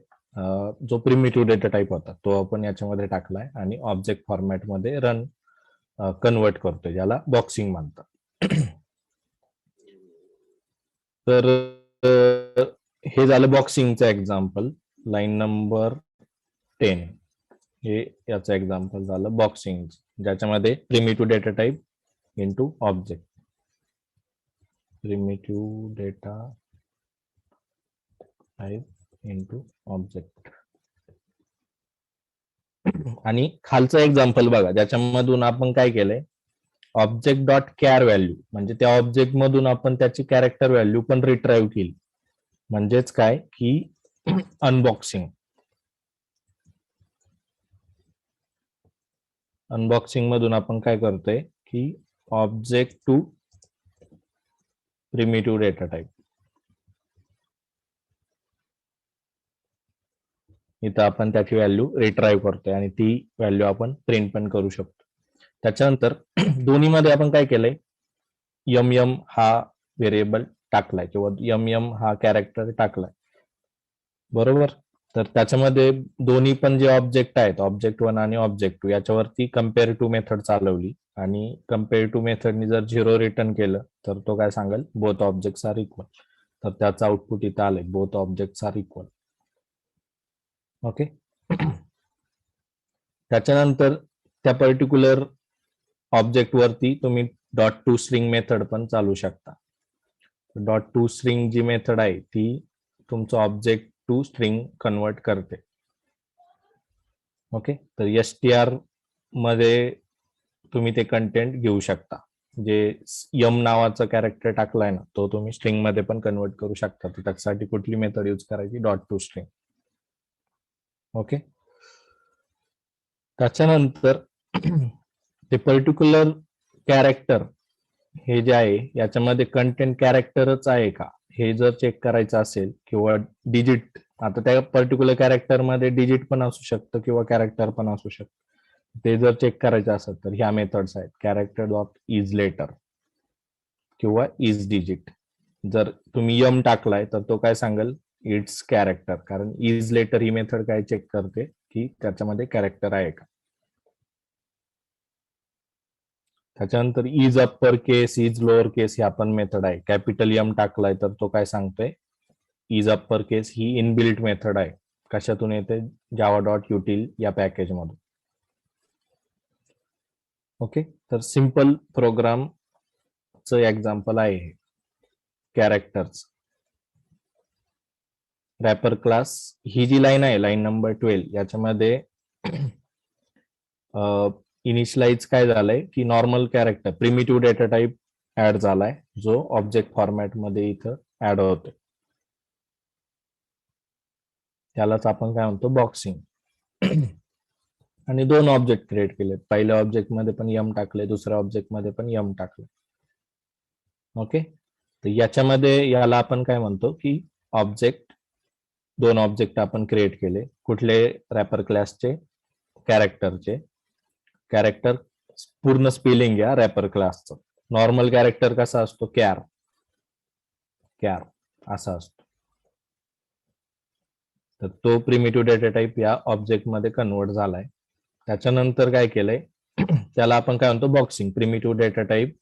जो प्रिमिटिव्ह डेटा टाईप होता तो आपण याच्यामध्ये टाकलाय आणि ऑब्जेक्ट फॉर्मॅटमध्ये रन कन्वर्ट करतोय, ज्याला बॉक्सिंग म्हणतात. तर हे झालं बॉक्सिंगचं एक्झाम्पल. लाईन नंबर 10 हे याचं एक्झाम्पल झालं बॉक्सिंग, ज्याच्यामध्ये primitive data type into object, primitive data type into object. आणि खालचं एक्झाम्पल बघा, ज्याच्यामधून आपण काय केलंय, ऑब्जेक्ट डॉट कॅर व्हॅल्यू, म्हणजे त्या ऑब्जेक्ट मधून आपण त्याची कॅरेक्टर व्हॅल्यू पण रिट्राईव्ह केली. म्हणजेच काय की अनबॉक्सिंग. अनबॉक्सिंग मधून आपण काय करतोय की object to primitive data type, इथं आपण त्याची व्हॅल्यू रिट्राईव्ह करतोय आणि ती व्हॅल्यू आपण प्रिंट पण करू शकतो. त्याच्यानंतर दोन्हीमध्ये आपण काय केलंय, यम हा व्हेरिएबल टाकलाय किंवा यम हा कॅरेक्टर टाकलाय, बरोबर. तर त्याच्यामध्ये दोन्ही पण जे ऑब्जेक्ट आहेत, ऑब्जेक्ट 1 आणि ऑब्जेक्ट 2, याच्यावरती कम्पेअर टू मेथड चालवली आणि कम्पेअर टू मेथडनी जर 0 रिटर्न केलं तर तो काय सांगेल, बोथ ऑब्जेक्ट्स आर इक्वल. तर त्याचं आउटपुट इथं आलंय, both objects are equal. Okay. त्याच्यानंतर त्या पर्टिक्युलर ऑब्जेक्ट वरती तुम्ही डॉट टू स्ट्रिंग मेथड पण चालू शकता. Dot to string G method आहे ती तुमचं ऑब्जेक्ट टू स्ट्रिंग कन्वर्ट करते. ओके. तर एसटीआर मध्ये तुम्ही ते कंटेंट घेऊ शकता. जे यम नावाचं कॅरेक्टर टाकलाय ना, तो तुम्ही स्ट्रिंग मध्ये पण कन्वर्ट करू शकता. तर त्यासाठी कुठली मेथड यूज करायची, डॉट टू स्ट्रिंग. ओके. त्याच्यानंतर ते पर्टिक्युलर कॅरेक्टर हे जे आहे याच्यामध्ये कंटेंट कॅरेक्टरच आहे का हे जर चेक करायचं असेल, किंवा डिजिट, आता त्या पर्टिक्युलर कॅरेक्टर मध्ये डिजिट पण असू शकतं किंवा कॅरेक्टर पण असू शकतं, ते जर चेक करायचं असेल तर ह्या मेथड्स आहेत, कॅरेक्टर डॉट इज लेटर किंवा इज डिजिट. जर तुम्ही यम टाकलाय तर तो काय सांगेल, इट्स कॅरेक्टर, कारण इज लेटर ही मेथड काय चेक करते की त्याच्यामध्ये कॅरेक्टर आहे का. त्याच्यानंतर is upper case, is lower case ही आपण मेथड आहे. कॅपिटल एम टाकलाय तर तो काय सांगतोय, इज अप्पर केस ही इनबिल्ट मेथड आहे. कशातून येते, जावा डॉट युटिल या पॅकेज मधून. ओके. तर सिंपल प्रोग्रामचं एक्झाम्पल आहे हे कॅरेक्टर्स. रॅपर क्लास ही जी लाईन आहे, लाईन नंबर 12, याच्यामध्ये इनिशियलाइज काय झालंय की normal character primitive data type add झालाय, जो ऑब्जेक्ट फॉर्मॅट मध्ये इथं ऍड होतोय. त्यालाच आपण काय म्हणतो, बॉक्सिंग. आणि 2 ऑब्जेक्ट क्रिएट केलेत. पहिल्या ऑब्जेक्ट मध्ये पण यम टाकले, दुसऱ्या ऑब्जेक्ट मध्ये पण यम टाकले. ओके. तर याच्यामध्ये याला आपण काय म्हणतो की ऑब्जेक्ट, 2 ऑब्जेक्ट आपण क्रिएट केले. कुठले, रॅपर क्लासचे, कॅरेक्टरचे. कॅरेक्टर पूर्ण स्पेलिंग या रॅपर क्लासचं. नॉर्मल कॅरेक्टर कसा असतो, कॅर असा असतो. तर तो प्रिमिटिव्ह डेटा टाइप या ऑब्जेक्ट मध्ये कन्वर्ट झालाय. त्याच्यानंतर काय केलंय, त्याला आपण काय म्हणतो, boxing. Primitive data type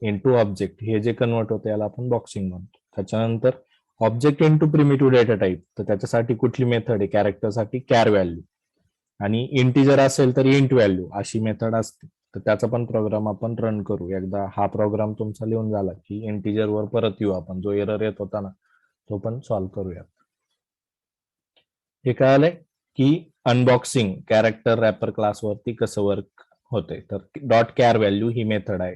into object हे जे कन्वर्ट होतं याला आपण बॉक्सिंग म्हणतो. त्याच्यानंतर object into primitive data type, तर त्याच्यासाठी कुठली मेथड आहे, कॅरेक्टरसाठी कॅर व्हॅल्यू, आणि इंटिजर असेल तर इंट व्हॅल्यू अशी मेथड असते. तर त्याचा पण प्रोग्राम आपण रन करू. एकदा हा प्रोग्राम तुमचा लिहून झाला की इंटिजर वर परत येऊ आपण, जो एरर येत होता ना तो पण सॉल्व्ह करूया. हे कळालंय की अनबॉक्सिंग कॅरेक्टर रॅपर क्लास वरती कसं वर्क होते. तर डॉट कॅर व्हॅल्यू ही मेथड आहे.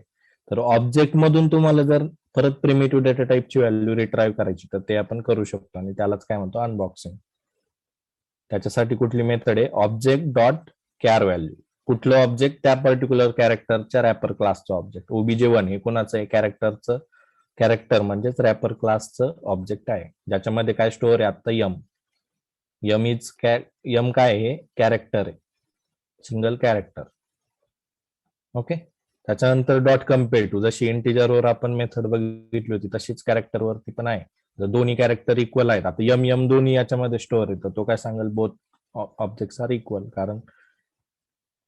तर ऑब्जेक्ट मधून तुम्हाला जर परत प्रिमिटिव्ह डेटा टाइपची व्हॅल्यू रिट्राईव्ह करायची तर ते आपण करू शकतो, आणि त्यालाच काय म्हणतो, अनबॉक्सिंग. त्याच्यासाठी कुठली मेथड आहे, ऑब्जेक्ट डॉट कॅर व्हॅल्यू. कुठलं ऑब्जेक्ट, त्या पर्टिक्युलर कॅरेक्टरच्या रॅपर क्लासचं ऑब्जेक्ट. OBJ1 हे कोणाचं आहे, कॅरेक्टरचं. कॅरेक्टर म्हणजेच रॅपर क्लासचं ऑब्जेक्ट आहे, ज्याच्यामध्ये काय स्टोअर आहे, आता यम इज यम काय आहे, कॅरेक्टर आहे, सिंगल कॅरेक्टर. ओके. त्याच्यानंतर डॉट कम्पेअर टू, जशी इंटिजरवर आपण मेथड बघितली होती तशीच कॅरेक्टर वरती पण आहे. जर दोन्ही कॅरेक्टर इक्वल आहेत, आता यम दोन्ही याच्यामध्ये स्टोअर आहे, तर तो काय सांगेल, बोथ ऑब्जेक्ट्स आर इक्वल, कारण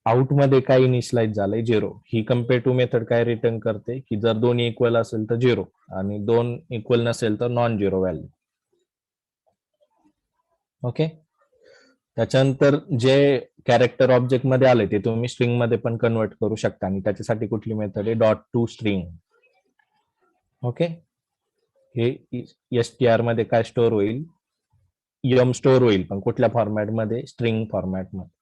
आउट मध्ये काय इनिशियलाइज झालंय, 0. ही कम्पेअर टू मेथड काय रिटर्न करते की जर दोन्ही इक्वल असेल तर 0, आणि 2 इक्वल नसेल तर नॉन 0 व्हॅल्यू. ओके. त्याच्यानंतर जे कॅरेक्टर ऑब्जेक्ट मध्ये आले ते तुम्ही स्ट्रिंग मध्ये पण कन्वर्ट करू शकता, आणि त्याच्यासाठी कुठली मेथड आहे, डॉट टू स्ट्रिंग. ओके. हे एसटीआर मध्ये काय स्टोअर होईल, यम स्टोअर होईल, पण कुठल्या फॉर्मॅट मध्ये, स्ट्रिंग फॉर्मॅट मध्ये.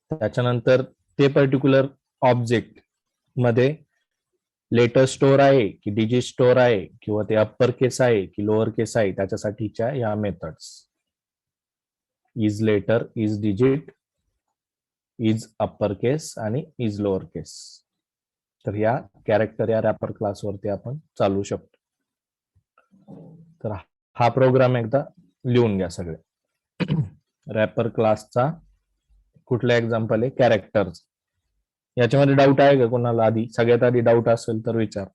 त्याच्यानंतर ते पर्टिक्युलर ऑब्जेक्ट मध्ये लेटर स्टोअर आहे की डिजिट स्टोअर आहे, किंवा ते अप्पर केस आहे की लोअर केस आहे, त्याच्यासाठीच्या या methods, is letter, is digit, is upper case आणि इज लोअर केस. तर या कॅरेक्टर या रॅपर क्लास वरती आपण चालू शकतो. तर हा प्रोग्राम एकदा लिहून घ्या सगळे. रॅपर क्लासचा कुठला एक्झाम्पल आहे? कॅरेक्टर्स. याच्यामध्ये डाऊट आहे का कोणाला? आधी सगळ्यात आधी डाऊट असेल तर विचार,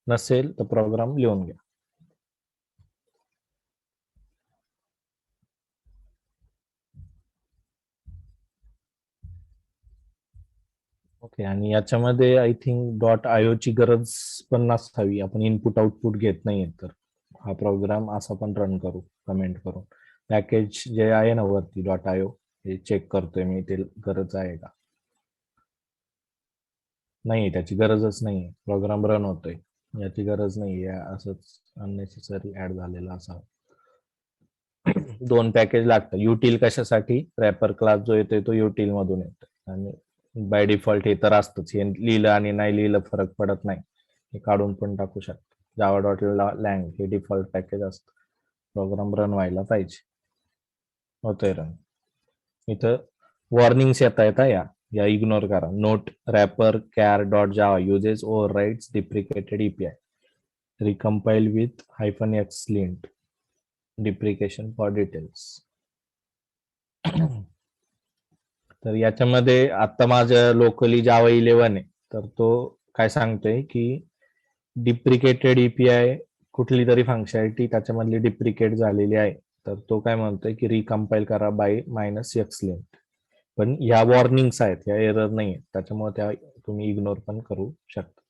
नसेल तर प्रोग्राम लिहून घ्या. ओके. आणि याच्यामध्ये आय थिंक .io ची गरज पण नसावी, आपण इनपुट आउटपुट घेत नाहीये, तर हा प्रोग्राम असा पण रन करू कमेंट करून. पॅकेज जे आहे ना वरती .io, हे चेक करतोय मी, ते गरज आहे का? नाही, त्याची गरजच नाही. प्रोग्राम रन होतोय, याची गरज नाही आहे. असंच अननेसेसरी ऍड झालेला असावं. 2 पॅकेज लागतं. युटिल कशासाठी? रॅपर क्लास जो येतोय तो युटिल मधून येतो, आणि बाय डिफॉल्ट हे तर असतंच. हे लिहिलं आणि नाही लिहिलं फरक पडत नाही, हे काढून पण टाकू शकतो. जावा डॉट लँग हे डिफॉल्ट पॅकेज असतं. प्रोग्राम रन व्हायला पाहिजे. होतोय रन. इथं वॉर्निंग्स येत आहेत, या इग्नोर करा. Note wrapper char dot Java uses overrides deprecated API, recompile with -x lint, deprecation for details. तर याच्यामध्ये आता माझ्या लोकली जावा 11 आहे, तर तो काय सांगतोय की डिप्रिकेटेड ईपीआय कुठली तरी फंक्शनॅलिटी त्याच्यामधली डिप्रिकेट झालेली आहे, तर तो काय म्हणतोय की रिकम्पाइल करा बाय -x लिंट. पण ह्या वॉर्निंग्स आहेत, ह्या एरर नाही आहेत, त्याच्यामुळे त्या तुम्ही इग्नोर पण करू शकता.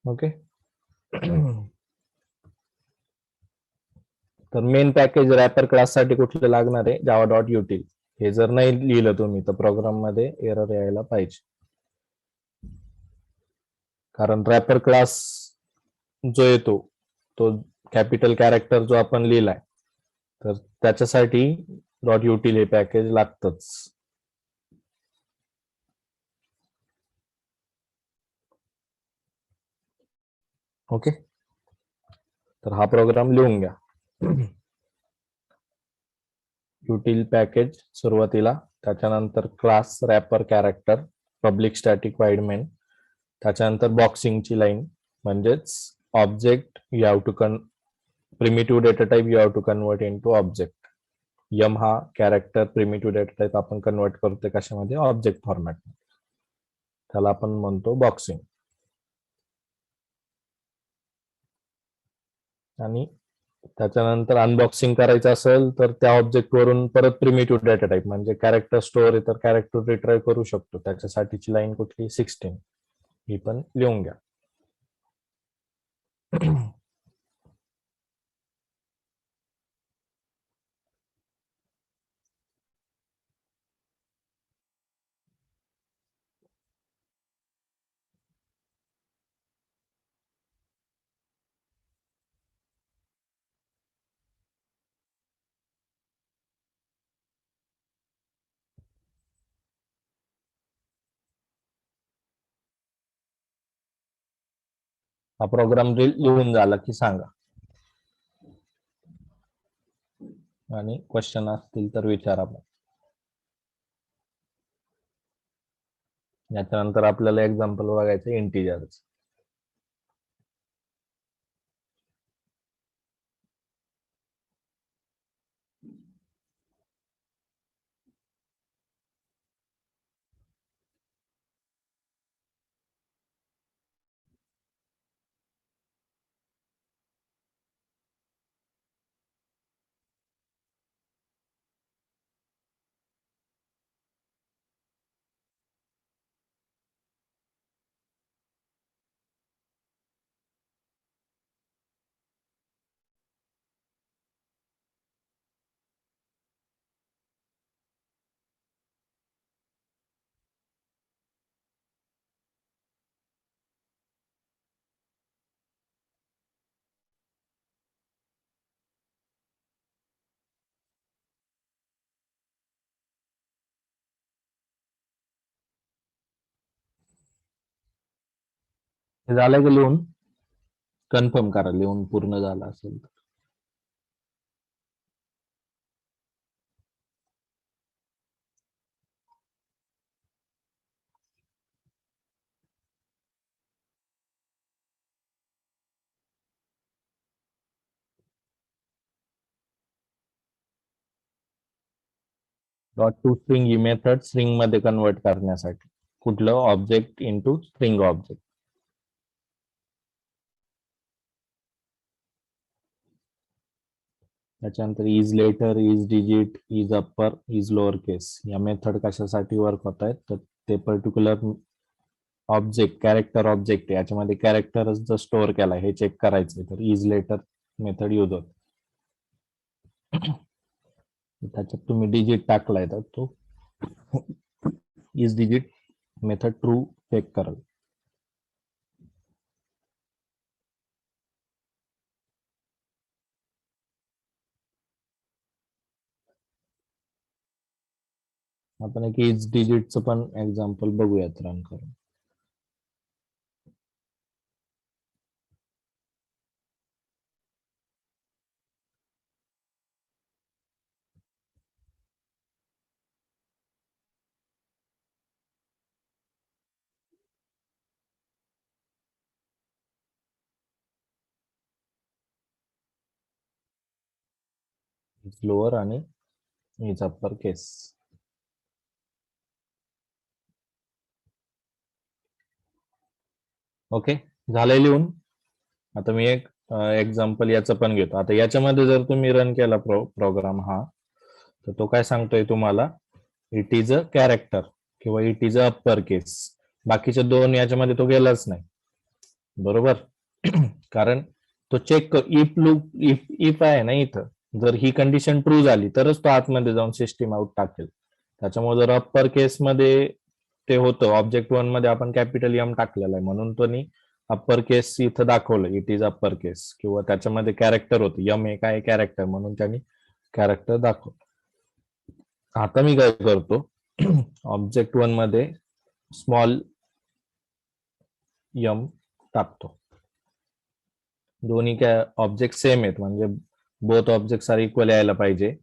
ओके. तर मेन पॅकेज रॅपर क्लाससाठी कुठलं लागणार आहे? Java dot util. हे जर नाही लिहिलं तुम्ही तर प्रोग्राम मध्ये एरर यायला पाहिजे, कारण रॅपर क्लास जो येतो तो कॅपिटल कॅरेक्टर जो आपण लिहिलाय, तर त्याच्यासाठी डॉट युटिल हे पॅकेज लागतच. ओके. तर हा प्रोग्राम लिहून घ्या. युटिल पॅकेज सुरुवातीला, त्याच्यानंतर class wrapper character, public static void main, त्याच्यानंतर बॉक्सिंगची लाईन, म्हणजेच object you have to primitive data type you have to convert into object. यम हा कॅरेक्टर प्रिमिटिव्ह डेटा टाईप आपण कन्वर्ट करतोय कशामध्ये? Object format. त्याला आपण म्हणतो बॉक्सिंग. आणि त्याच्यानंतर अनबॉक्सिंग करायचं असेल तर त्या ऑब्जेक्ट वरून परत प्रिमिटिव्ह डेटा टाईप म्हणजे कॅरेक्टर स्टोअर आहे, तर कॅरेक्टर रिट्राईव्ह करू शकतो. त्याच्यासाठीची लाईन कुठली? 16. ही पण लिहून घ्या. हा प्रोग्राम लिहून झाला की सांगा, आणि क्वेश्चन असतील तर विचारा. याच्यानंतर आपल्याला एक्झाम्पल बघायचं इंटिजरच. हे झालंय का लिहून? कन्फर्म करा लिहून पूर्ण झालं असेल तर. डॉट टू स्ट्रिंग ही मेथड स्ट्रिंग मध्ये कन्वर्ट करण्यासाठी कुठलं ऑब्जेक्ट इंटू स्ट्रिंग ऑब्जेक्ट. त्याच्यानंतर is letter, is digit, is upper, is lower case या मेथड कशासाठी वर्क होत आहेत, तर ते पर्टिक्युलर ऑब्जेक्ट कॅरेक्टर ऑब्जेक्ट याच्यामध्ये कॅरेक्टरच जर स्टोअर केला हे चेक करायचं तर इज लेटर मेथड यूज होत. त्याच्यात तुम्ही डिजिट टाकलाय तर तो is digit method true check करेल. आपण एक इज डिजिटचं पण एक्झाम्पल बघूयात रन करून. इज लोअर आणि इज अप्पर केस. ओके, झालंय लिहून. आता मी एक एक्झाम्पल याचं पण घेतो. आता याच्यामध्ये जर तुम्ही रन केला प्रोग्राम हा, तर तो काय सांगतोय तुम्हाला, इट इज अ कॅरेक्टर किंवा it is a upper case. बाकीच्या दोन याच्यामध्ये तो गेलाच नाही, बरोबर. कारण तो check if loop if if आहे ना इथं, जर ही कंडिशन ट्रू झाली तरच तो आतमध्ये जाऊन सिस्टीम आउट टाकेल. त्याच्यामुळे जर अप्पर केस मध्ये ते होतं, ऑब्जेक्ट वन मध्ये आपण कॅपिटल एम टाकलेलं आहे म्हणून तो अप्पर केस इथं दाखवलं, इट इज अप्पर केस, किंवा त्याच्यामध्ये कॅरेक्टर होतं एम हे काय कॅरेक्टर म्हणून त्यांनी कॅरेक्टर दाखवलं. आता मी काय करतो, ऑब्जेक्ट वन मध्ये स्मॉल एम टाकतो. दोन्ही ऑब्जेक्ट सेम आहेत म्हणजे बोथ ऑब्जेक्ट आर इक्वल यायला पाहिजे.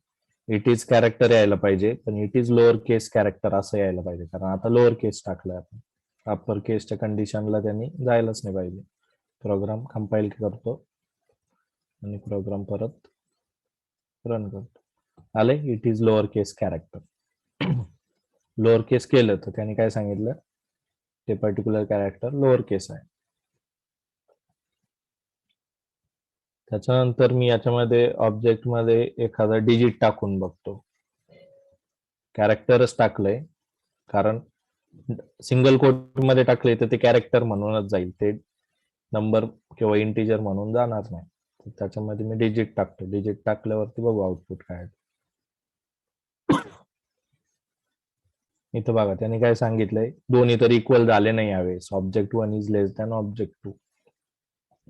इट इज कॅरेक्टर यायला पाहिजे, पण it is lower case character असं यायला पाहिजे, कारण आता लोअर केस टाकलंय आपण. अप्पर केसच्या कंडिशनला त्यांनी जायलाच नाही पाहिजे. प्रोग्राम कंपाईल करतो आणि प्रोग्राम परत रन करतो. आले it is lower case character. Lower case केलं तर त्यांनी काय सांगितलं, ते पर्टिक्युलर कॅरेक्टर लोअर केस आहे. त्याच्यानंतर मी याच्यामध्ये ऑब्जेक्ट मध्ये एखादा डिजिट टाकून बघतो. कॅरेक्टरच टाकलंय, कारण सिंगल कोट मध्ये टाकले तर ते कॅरेक्टर म्हणूनच जाईल, ते नंबर किंवा इंटिजर म्हणून जाणार नाही. त्याच्यामध्ये मी डिजिट टाकतो. डिजिट टाकल्यावरती बघू आउटपुट काय. इथं बघा त्यांनी काय सांगितलंय, दोन्ही तर इक्वल झाले नाही यावेळेस. Object one is less than object to,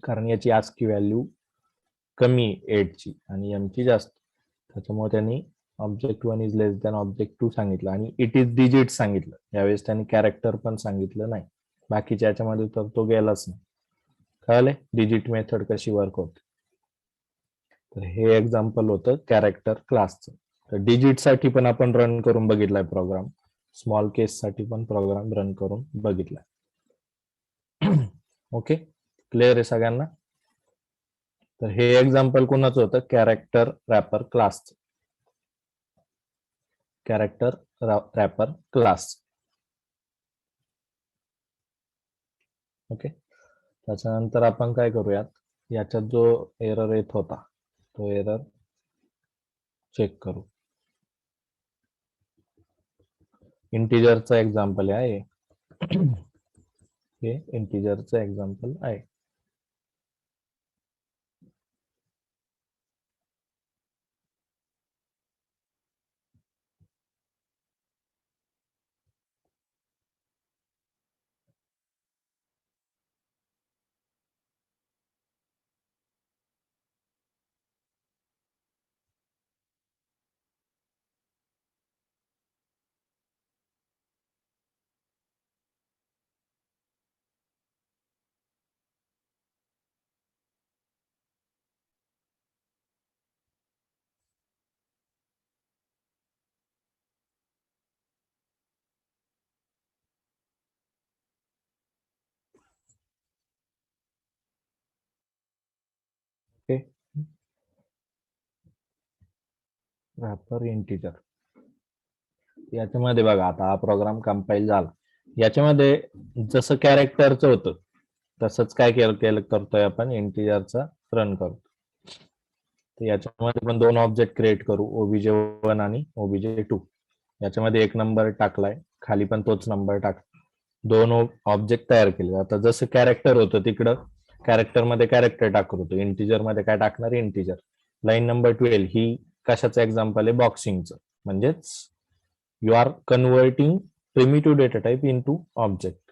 कारण याची आस्की व्हॅल्यू कमी 8 ची आणि एम ची जास्त. त्याच्यामुळे त्यांनी object one is less than object two सांगितलं आणि इट इज डिजिट सांगितलं. यावेळेस त्यांनी कॅरेक्टर पण सांगितलं नाही. बाकीच्या याच्यामध्ये तर तो गेलाच नाही. कळले डिजिट मेथड कशी वर्क होते. तर हे एक्झाम्पल होतं कॅरेक्टर क्लासचं. तर डिजिट साठी पण आपण रन करून बघितलाय प्रोग्राम, स्मॉल केस साठी पण प्रोग्राम रन करून बघितलाय. ओके, क्लिअर आहे सगळ्यांना. तर हे एक्झाम्पल कोणाचं होतं, कॅरेक्टर रॅपर क्लासचं. Character wrapper class. ओके, त्याच्यानंतर आपण काय करूयात, याच्यात जो एरर येत होता तो एरर चेक करू. इंटिजरचं एक्झाम्पल आहे हे इंटिजरचं एक्झाम्पल आहे. Okay, wrapper integer. याच्यामध्ये बघा आता हा प्रोग्राम कंपाईल झाला. याच्यामध्ये जसं कॅरेक्टरचं होतं तसंच काय केलं करतोय आपण इंटिजरचा रन करतो. तर याच्यामध्ये पण दोन ऑब्जेक्ट क्रिएट करू, OBJ1 आणि OBJ2. याच्यामध्ये एक नंबर टाकलाय, खाली पण तोच नंबर टाक. दोन ऑब्जेक्ट तयार केले. आता जसं कॅरेक्टर होतं तिकडं कॅरेक्टर मध्ये कॅरेक्टर टाकत होतो, इंटिजर मध्ये काय टाकणार इंटिजर. लाईन नंबर 12 ही कशाचं एक्झाम्पल आहे बॉक्सिंगचं. म्हणजेच you are converting primitive data type into object.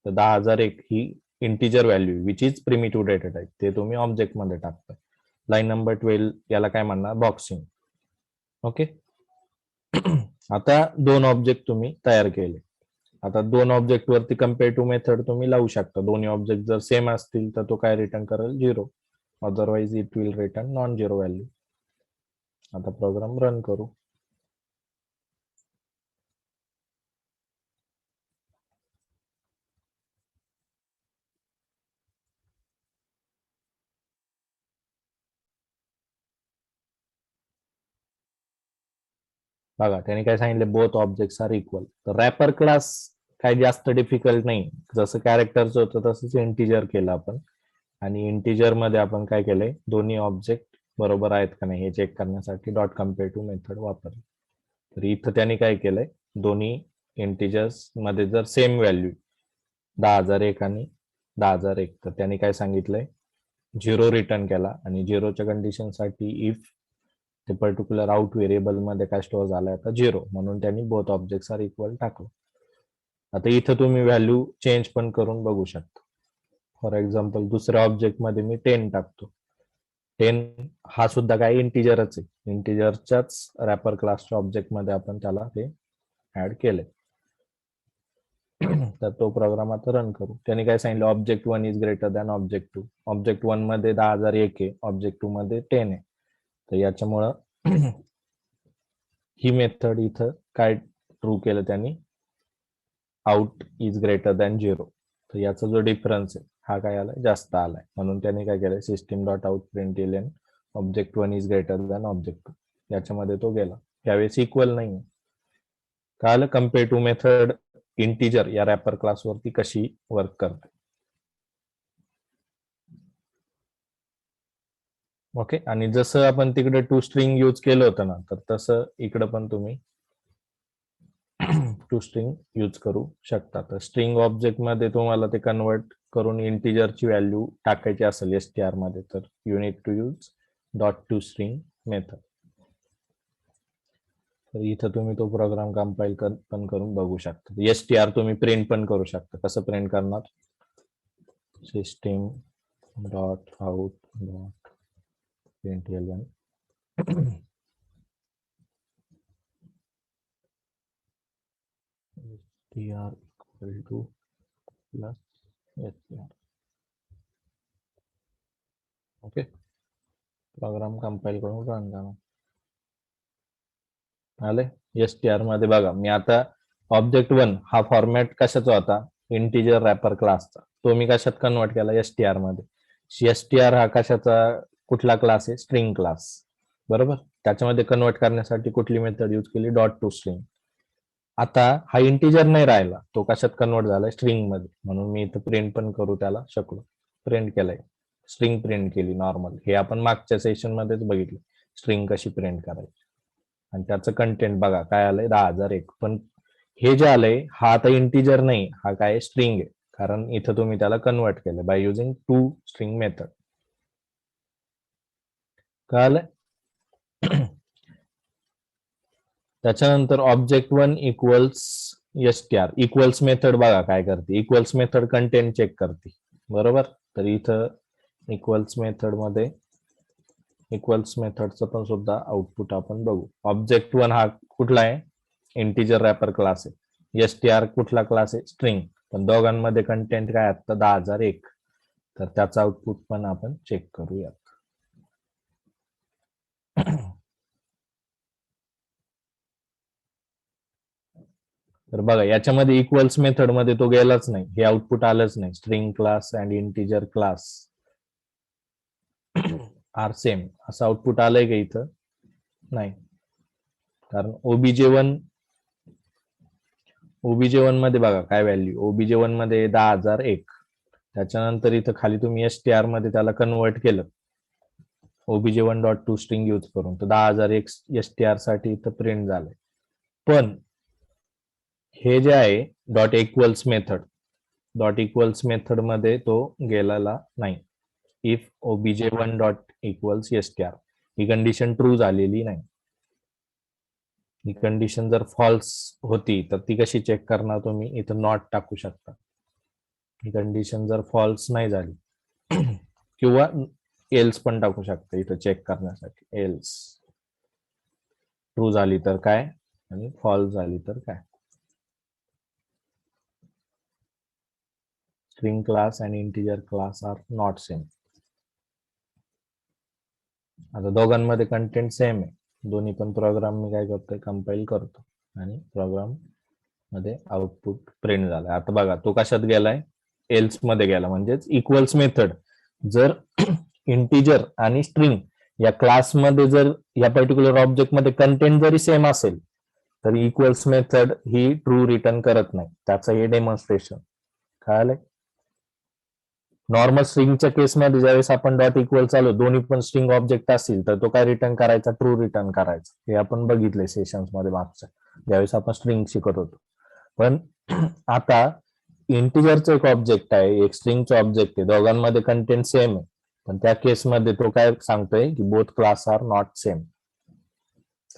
तर 10,001 ही integer value which is primitive data type, ते तुम्ही ऑब्जेक्ट मध्ये टाकताय. लाईन नंबर 12 याला काय म्हणणार बॉक्सिंग. ओके. आता दोन ऑब्जेक्ट तुम्ही तयार केले. आता दोन ऑब्जेक्ट वरती कम्पेअर टू मेथड तुम्ही लावू शकता. दोन्ही ऑब्जेक्ट जर सेम असतील तर तो काय रिटर्न करेल 0, otherwise it will return non zero value. आता प्रोग्राम रन करू. बघा त्याने काय सांगितले बोथ ऑब्जेक्ट्स आर इक्वल. तर रॅपर क्लास काय जास्त डिफिकल्ट नाही. जसं कॅरेक्टरचं होतं तसंच इंटिजर केलं आपण. आणि इंटिजर मध्ये आपण काय केलंय दोन्ही ऑब्जेक्ट बरोबर आहेत का नाही हे चेक करण्यासाठी डॉट कम्पेअर टू मेथड वापरली. तर इथं त्यांनी काय केलंय दोन्ही इंटिजर्स मध्ये जर सेम व्हॅल्यू 10,001 आणि 10,001 तर त्यांनी काय सांगितलंय 0 रिटर्न केला. आणि 0च्या कंडिशन साठी इफ ते पर्टिक्युलर आउट व्हेरिएबल मध्ये काय स्टोअर झालाय आता 0, म्हणून त्यांनी बोथ ऑब्जेक्ट्स आर इक्वल टाकलं. आता इथं तुम्ही व्हॅल्यू चेंज पण करून बघू शकता. फॉर एक्झाम्पल दुसऱ्या ऑब्जेक्ट मध्ये मी 10 टाकतो. 10 हा सुद्धा काय इंटिजरच आहे. इंटिजरच्याच रॅपर क्लासच्या ऑब्जेक्ट मध्ये आपण त्याला ते ऍड केले. तर तो प्रोग्राम आता रन करू. त्याने काय सांगितलं object 1 is greater than object 2. Object 1 मध्ये 10,001 आहे, ऑब्जेक्ट 2 मध्ये 10 आहे. तर याच्यामुळं ही मेथड इथं काय ट्रू केलं त्यांनी आउट इज ग्रेटर दॅन 0. तर याचा जो डिफरन्स आहे हा काय आलाय जास्त आलाय, म्हणून त्यांनी काय केलंय system dot out print इलेन object 1 is greater than object 2. याच्यामध्ये तो गेला. त्यावेळेस इक्वल नाही. कळालं कम्पेअर टू मेथड इंटिजर या रॅपर क्लासवरती कशी वर्क करते. ओके. आणि जसं आपण तिकडे टू स्ट्रिंग यूज केलं होतं ना तर तसं इकडे पण तुम्ही टू स्ट्रिंग यूज करू शकता. तर स्ट्रिंग ऑब्जेक्ट मध्ये तुम्हाला ते कन्वर्ट करून इंटिजरची व्हॅल्यू टाकायची असेल STR मध्ये तर you need to use dot to string method. तर इथं तुम्ही तो प्रोग्राम कंपाईल पण करून बघू शकता. STR तुम्ही प्रिंट पण करू शकता. कसं प्रिंट करणार system dot out dot print एल1 STR equal to plus STR. Okay. Program compile करून रन करा. आले STR मध्ये बघा मी आता ऑब्जेक्ट 1 हा फॉर्मॅट कशाचा होता इंटिजर रॅपर क्लासचा, तो मी कशात कन्वर्ट केला STR मध्ये. STR हा कशाचा कुठला क्लास आहे स्ट्रिंग क्लास बरोबर. त्याच्यामध्ये कन्वर्ट करण्यासाठी कुठली मेथड यूज केली डॉट टू स्ट्रिंग. आता हा इंटिजर नाही राहिला, तो कशात कन्वर्ट झालाय स्ट्रिंग मध्ये, म्हणून मी इथं प्रिंट पण करू त्याला शकलो. प्रिंट केलंय स्ट्रिंग प्रिंट केली नॉर्मल. हे आपण मागच्या सेशन मध्येच बघितलं स्ट्रिंग कशी प्रिंट करायची. आणि त्याचं कंटेंट बघा काय आलंय 10,001. पण हे जे आलंय हा आता इंटिजर नाही, हा काय स्ट्रिंग आहे, कारण इथं तुम्ही त्याला कन्वर्ट केलं by using to string method. कळालंय. त्याच्यानंतर object 1 equals STR. Equals method बघा काय करते, इक्वल्स मेथड कंटेंट चेक करते बरोबर. तर इथं इक्वल्स मेथड मध्ये इक्वल्स मेथडचं पण सुद्धा आउटपुट आपण बघू. ऑब्जेक्ट 1 हा कुठला आहे इंटिजर रॅपर क्लास आहे. STR कुठला क्लास आहे स्ट्रिंग. पण दोघांमध्ये कंटेंट काय आता 10,001. तर त्याचा आउटपुट पण आपण चेक करूयात. तर बघा याच्यामध्ये इक्वल्स मेथड मध्ये तो गेलाच नाही, हे आउटपुट आलंच नाही. String class and integer class are same असं आउटपुट आलंय का इथं नाही, कारण OBJ1 OBJ1 मध्ये बघा काय व्हॅल्यू, OBJ1 मध्ये 10,001. त्याच्यानंतर इथं खाली तुम्ही STR मध्ये त्याला कन्वर्ट केलं OBJ1.2 स्ट्रिंग यूज करून, तर 10,001 STR साठी इथं प्रिंट झालंय. पण हे जे आहे डॉट इक्वल्स मेथड मध्ये तो गेलेला नाही. If OBJ1 dot equals STR, he condition true झालेली नाही. ही कंडिशन जर फॉल्स होती तर ती कशी चेक करणार तुम्ही, इथं नॉट टाकू शकता. ही कंडिशन जर फॉल्स नाही झाली किंवा एल्स पण टाकू शकता इथं चेक करण्यासाठी. एल्स ट्रू झाली तर काय आणि फॉल्स झाली तर काय. स्ट्रिंग क्लास आणि integer class are not same. आता दोघांमध्ये कंटेंट सेम आहे, दोन्ही पण प्रोग्राम मी काय करतोय, कंपाईल करतो आणि प्रोग्राम मध्ये आउटपुट प्रिंट झालाय. आता बघा तो कशात गेलाय, एल्स मध्ये गेला. म्हणजेच इक्वल्स मेथड जर इंटिजर आणि स्ट्रिंग या क्लासमध्ये जर या पर्टिक्युलर ऑब्जेक्ट मध्ये कंटेंट जरी सेम असेल तर इक्वल्स मेथड ही ट्रू रिटर्न करत नाही. त्याचं हे डेमॉन्स्ट्रेशन कळालंय. नॉर्मल स्ट्रिंगच्या केसमध्ये ज्यावेळेस आपण डॉट इक्वल चालू दोन्ही पण स्ट्रिंग ऑब्जेक्ट असतील तर तो काय रिटर्न करायचा, ट्रू रिटर्न करायचा. हे आपण बघितले सेशन्स मध्ये मागच्या, ज्यावेळेस आपण स्ट्रिंग शिकत होतो. पण आता इंटिजरचं एक ऑब्जेक्ट आहे, एक स्ट्रिंगचं ऑब्जेक्ट आहे, दोघांमध्ये कंटेंट सेम आहे, पण त्या केसमध्ये तो काय सांगतोय की both class are not same.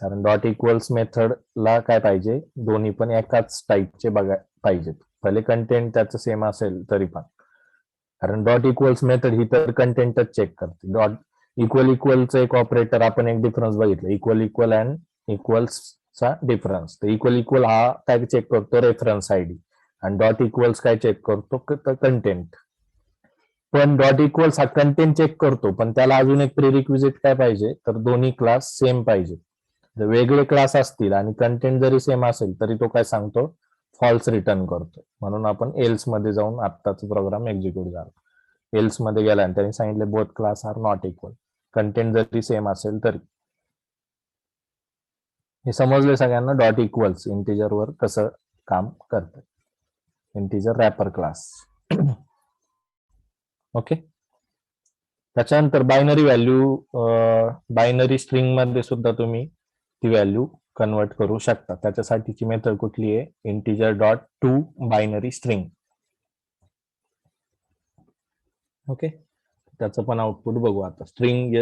कारण डॉट इक्वल्स मेथडला काय पाहिजे, दोन्ही पण एकाच टाईपचे बघा पाहिजेत, भले कंटेंट त्याचं सेम असेल तरी पण. कारण डॉट इक्वल्स मेथड ही तर कंटेंटच चेक करते. डॉट इक्वलचं एक ऑपरेटर आपण एक डिफरन्स बघितलं, इक्वल अँड इक्वल्सचा डिफरन्स. तर इक्वल हा काय चेक करतो, रेफरन्स आयडी, आणि डॉट इक्वल्स काय चेक करतो, कंटेंट. पण डॉट इक्वल्स हा कंटेंट चेक करतो, पण त्याला अजून एक प्रिरिक्विजिट काय पाहिजे, तर दोन्ही क्लास सेम पाहिजे. जर वेगळे क्लास असतील आणि कंटेंट जरी सेम असेल तरी तो काय सांगतो, फॉल्स रिटर्न करतो. म्हणून आपण एल्स मध्ये जाऊन आत्ताचा प्रोग्राम एक्झिक्यूट झाला. एल्स मध्ये गेला आणि त्यांनी सांगितले both class are not equal, content जरी सेम असेल तरी. हे समजले सगळ्यांना डॉट इक्वल्स इंटिजर वर कसं काम करतं, इंटिजर रॅपर क्लास. ओके. त्याच्यानंतर बायनरी व्हॅल्यू, बायनरी स्ट्रिंग मध्ये सुद्धा तुम्ही ती व्हॅल्यू कन्वर्ट करू शकता. त्याच्यासाठीची मेथड कुठली आहे, integer dot to binary string. Okay, त्याचं पण आउटपुट बघू. आता स्ट्रिंग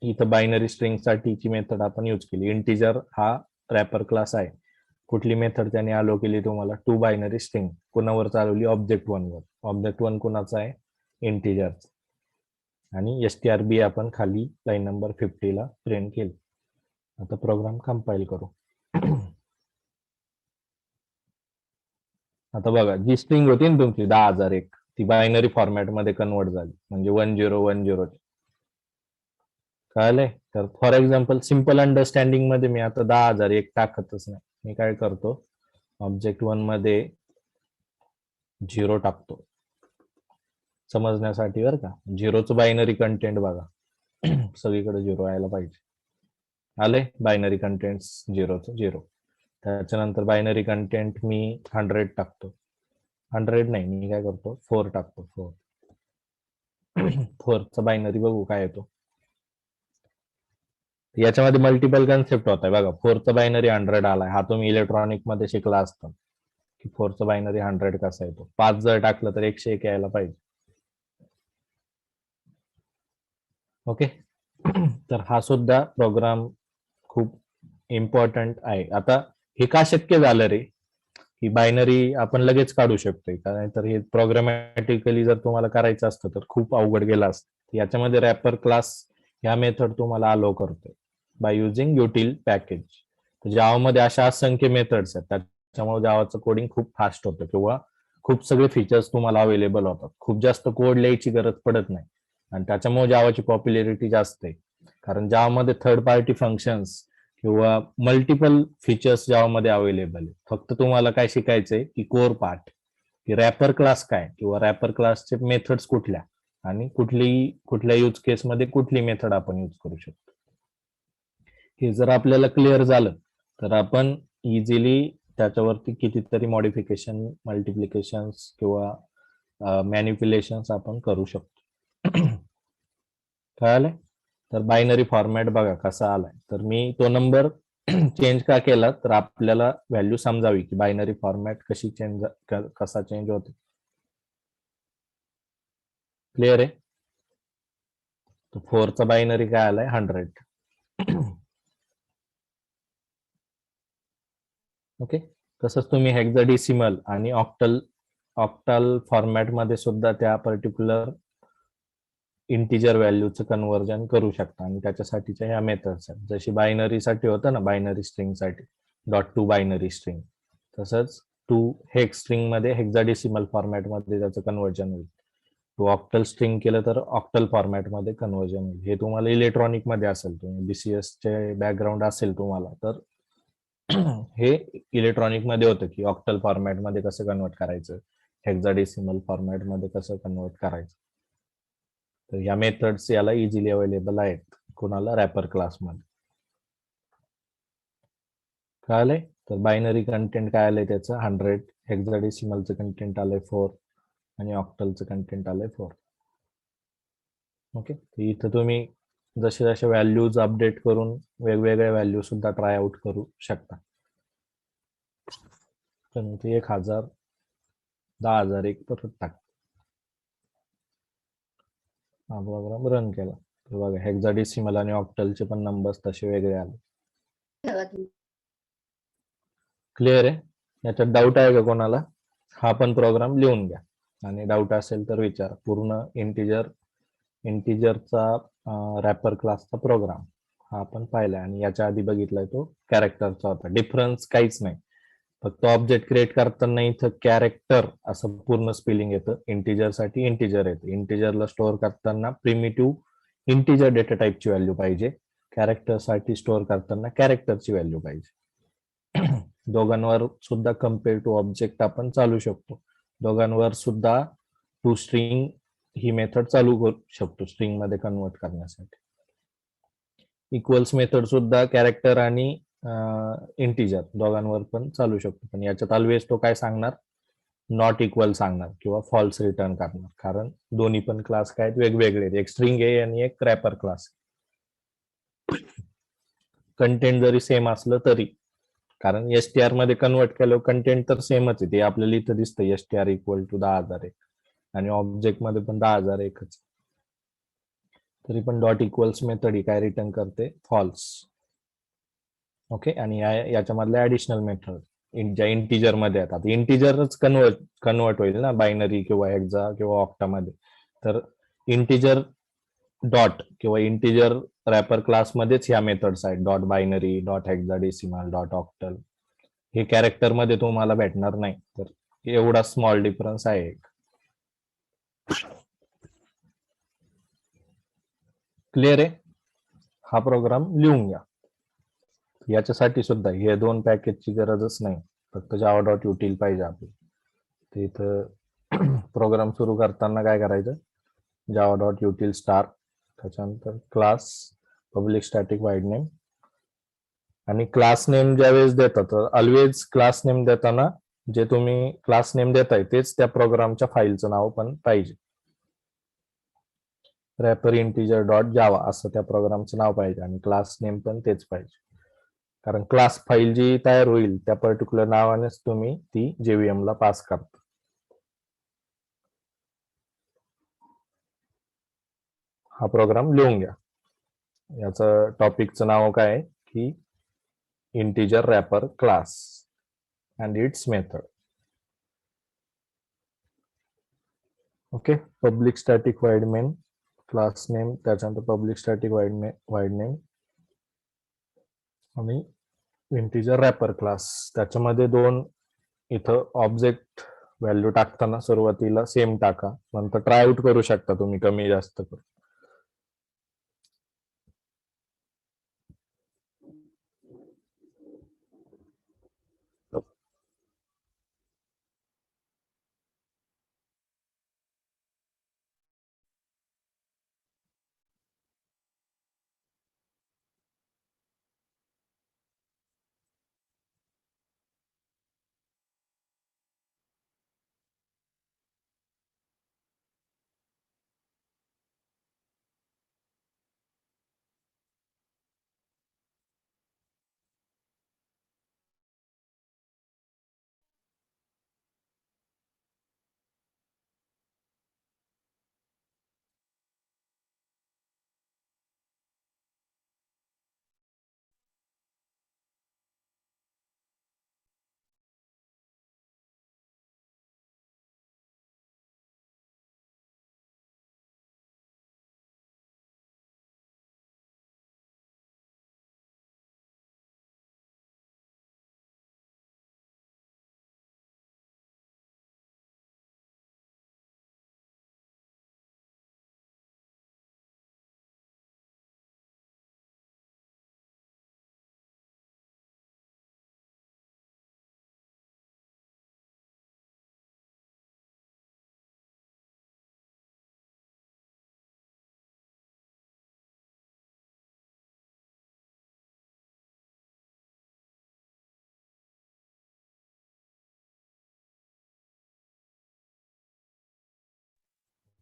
इथं बायनरी स्ट्रिंग साठीची मेथड आपण यूज केली. इंटिजर हा रॅपर क्लास आहे. कुठली मेथड त्याने आलो केली तुम्हाला, टू बायनरी स्ट्रिंग. कुणावर चालवली, ऑब्जेक्ट1 वर. ऑब्जेक्ट1 कुणाचा आहे, इंटिजरचा. आणि STRB आपण खाली लाईन नंबर 50 ला प्रिंट केली. आता प्रोग्राम कंपाईल करू. आता बघा, जी स्ट्रिंग होती ना तुमची 10,001, ती बायनरी फॉर्मॅट मध्ये कन्वर्ट झाली, म्हणजे 1010. कळालंय. तर फॉर एक्झाम्पल सिम्पल अंडरस्टँडिंग मध्ये मी आता 10,001 टाकतच नाही. मी काय करतो, ऑब्जेक्ट1 मध्ये 0 टाकतो समजण्यासाठी बरं का. 0चं बायनरी कंटेंट बघा सगळीकडे 0 यायला पाहिजे. आले बायनरी कंटेंट 0चं 0. त्याच्यानंतर बायनरी कंटेंट मी 100 टाकतो. 100 नाही, मी काय करतो 4 टाकतो. 4चा बायनरी बघू काय येतो. याच्यामध्ये मल्टिपल कन्सेप्ट होत आहे बघा. 4चा बायनरी 100 आलाय. हा तुम्ही इलेक्ट्रॉनिक मध्ये शिकला असता की 4चा बायनरी 100 कसा येतो. 5 जर टाकलं तर 101 यायला पाहिजे. ओके. तर हा सुद्धा प्रोग्राम खूप इम्पॉर्टंट आहे. आता हे का शक्य झालं रे, की बायनरी आपण लगेच काढू शकतोय, कारण तर हे प्रोग्रामॅटिकली जर तुम्हाला करायचं असतं तर खूप अवघड गेलं असतं. याच्यामध्ये रॅपर क्लास ह्या मेथड तुम्हाला अलो करतोय बाय युजिंग युटिल पॅकेज. तर जावामध्ये अशा असंख्य मेथड्स आहेत, त्याच्यामुळे जावाचं कोडिंग खूप फास्ट होतं किंवा खूप सगळे फीचर्स तुम्हाला अवेलेबल होतात. खूप जास्त कोड लिहायची गरज पडत नाही आणि त्याच्यामुळे जावाची पॉप्युलॅरिटी जास्त आहे. कारण जावामध्ये थर्ड पार्टी फंक्शन्स किंवा मल्टिपल फीचर्स जावामध्ये अवेलेबल आहे. फक्त तुम्हाला काय शिकायचंय की कोर पार्ट, की रॅपर क्लास काय किंवा रॅपर क्लासचे मेथड्स कुठल्या आणि कुठल्या यूज केसमध्ये कुठली मेथड आपण यूज करू शकतो. हे जर आपल्याला क्लिअर झालं तर आपण इझिली त्याच्यावरती कितीतरी मॉडिफिकेशन, मल्टिप्लिकेशन्स किंवा मॅनिप्युलेशन्स आपण करू शकतो. कळालंय? तर बायनरी फॉर्मॅट बघा कसा आलाय. तर मी तो नंबर चेंज का केला, तर आपल्याला व्हॅल्यू समजावी की बायनरी फॉर्मॅट कशी कसा चेंज होते. क्लिअर आहे? तर 4चा बायनरी काय आलाय 100. ओके. तसंच तुम्ही हेक्साडेसिमल आणि ऑक्टल फॉर्मॅट मध्ये सुद्धा त्या पर्टिक्युलर इंटिजर व्हॅल्यूचं कन्व्हर्जन करू शकता आणि त्याच्यासाठीच्या ह्या मेथड्स आहेत. जशी बायनरीसाठी होतं ना, बायनरी स्ट्रिंगसाठी .2 बायनरी स्ट्रिंग, तसंच टू हेक्स स्ट्रिंग मध्ये हेक्साडेसिमल फॉर्मॅट मध्ये त्याचं कन्व्हर्जन होईल. टू ऑक्टल स्ट्रिंग केलं तर ऑक्टल फॉर्मॅट मध्ये कन्व्हर्जन होईल. हे तुम्हाला इलेक्ट्रॉनिक मध्ये असेल, तुम्ही बीसीएस चे बॅकग्राऊंड असेल तुम्हाला, तर हे इलेक्ट्रॉनिक मध्ये होतं की ऑक्टल फॉर्मॅट मध्ये कसं कन्वर्ट करायचं, हेक्साडेसिमल फॉर्मॅट मध्ये कसं कन्वर्ट करायचं. तर या मेथड्स याला इझिली अवेलेबल आहेत कोणाला, रॅपर क्लासमध्ये. कळालंय? तर बायनरी कंटेंट काय आलंय त्याचं 100, हेक्साडेसिमलचं कंटेंट आलंय 4 आणि ऑक्टलचं कंटेंट आलंय 4. ओके. इथं तुम्ही जसे जसे व्हॅल्यूज अपडेट करून वेगवेगळ्या व्हॅल्यू सुद्धा ट्राय आउट करू शकता. तर मी ते 1000, 10,000 एक परत टाक. हा प्रोग्राम रन केला तर बघा हेक्साडेसिमल आणि ऑक्टलचे पण नंबर्स तसे वेगळे आले. क्लिअर आहे? याच्यात डाऊट आहे का कोणाला? हा पण प्रोग्राम लिहून घ्या आणि डाऊट असेल तर विचारा. पूर्ण इंटिजरचा रॅपर क्लासचा प्रोग्राम हा आपण पाहिलाय आणि याच्या आधी बघितलाय तो कॅरेक्टरचा होता. डिफरन्स काहीच नाही, फक्त ऑब्जेक्ट क्रिएट करताना इथं कॅरेक्टर असं पूर्ण स्पेलिंग येतं. इंटिजरसाठी इंटिजर येतं. इंटिजरला स्टोअर करताना प्रिमिटिव्ह इंटिजर डेटा टाईपची व्हॅल्यू पाहिजे. कॅरेक्टरसाठी स्टोअर करताना कॅरेक्टरची व्हॅल्यू पाहिजे. दोघांवर सुद्धा कम्पेअर टू ऑब्जेक्ट आपण चालू शकतो. दोघांवर सुद्धा टू स्ट्रिंग ही मेथड चालू करू शकतो स्ट्रिंग मध्ये कन्वर्ट करण्यासाठी. इक्वल्स मेथड सुद्धा कॅरेक्टर आणि इंटिजर दोघांवर पण चालू शकतो. पण याच्यात ऑलवेज तो काय सांगणार, नॉट इक्वल सांगणार किंवा फॉल्स रिटर्न करणार, कारण दोन्ही पण क्लास काय वेगवेगळे आहेत. एक स्ट्रिंग आहे आणि एक रॅपर क्लास. कंटेंट जरी सेम असलं तरी, कारण एसटीआर मध्ये कन्वर्ट केलं कंटेंट तर सेमच आहे. ते आपल्याला इथं दिसतं एसटीआर इक्वल टू 10,001 आणि ऑब्जेक्ट मध्ये पण 10,001च. तरी पण डॉट इक्वल्स मेथड ही काय रिटर्न करते, फॉल्स. ओके. आणि याच्यामधल्या ऍडिशनल मेथड ज्या इंटिजर मध्ये येतात, इंटिजरच कन्वर्ट होईल ना बायनरी किंवा हेक्सा किंवा ऑक्टा मध्ये. तर इंटिजर डॉट किंवा इंटिजर रॅपर क्लासमध्येच ह्या मेथड्स आहेत, dot binary, dot hexadecimal, dot octal. हे कॅरेक्टर मध्ये तुम्हाला भेटणार नाही. तर एवढा स्मॉल डिफरन्स आहे. क्लिअर आहे? हा प्रोग्राम लिहून घ्या. याच्यासाठी सुद्धा हे दोन पॅकेजची गरजच नाही, फक्त जावा डॉट युटील पाहिजे आपली. तर इथं प्रोग्राम सुरू करताना काय करायचं, जावा डॉट युटील स्टार, त्याच्यानंतर class public static wide name. आणि क्लास नेम ज्यावेळेस देतात तर ऑलवेज क्लास नेम देताना जे तुम्ही क्लास नेम देताय तेच त्या प्रोग्रामच्या फाईलचं नाव पण पाहिजे. रॅपर इंटिजर डॉट जावा असं त्या प्रोग्रामचं नाव पाहिजे आणि क्लास नेम पण तेच पाहिजे. कारण क्लास फाईल जी तयार होईल त्या पर्टिक्युलर नावानेच तुम्ही ती जेव्हीएम ला पास करता. हा प्रोग्राम लिहून घ्या. याचं टॉपिकचं नाव काय आहे की integer wrapper class and it's method. Okay. Public static void main, class name, त्याच्यानंतर पब्लिक स्टॅटिक वाईड नेम आणि इंटिजर रॅपर क्लास. त्याच्यामध्ये दोन इथं ऑब्जेक्ट व्हॅल्यू टाकताना सुरुवातीला सेम टाका, नंतर ट्राय आउट करू शकता तुम्ही कमी जास्त करून.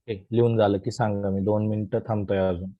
लिहून झालं की सांगा, मी 2 मिनिटं थांबतोय अजून.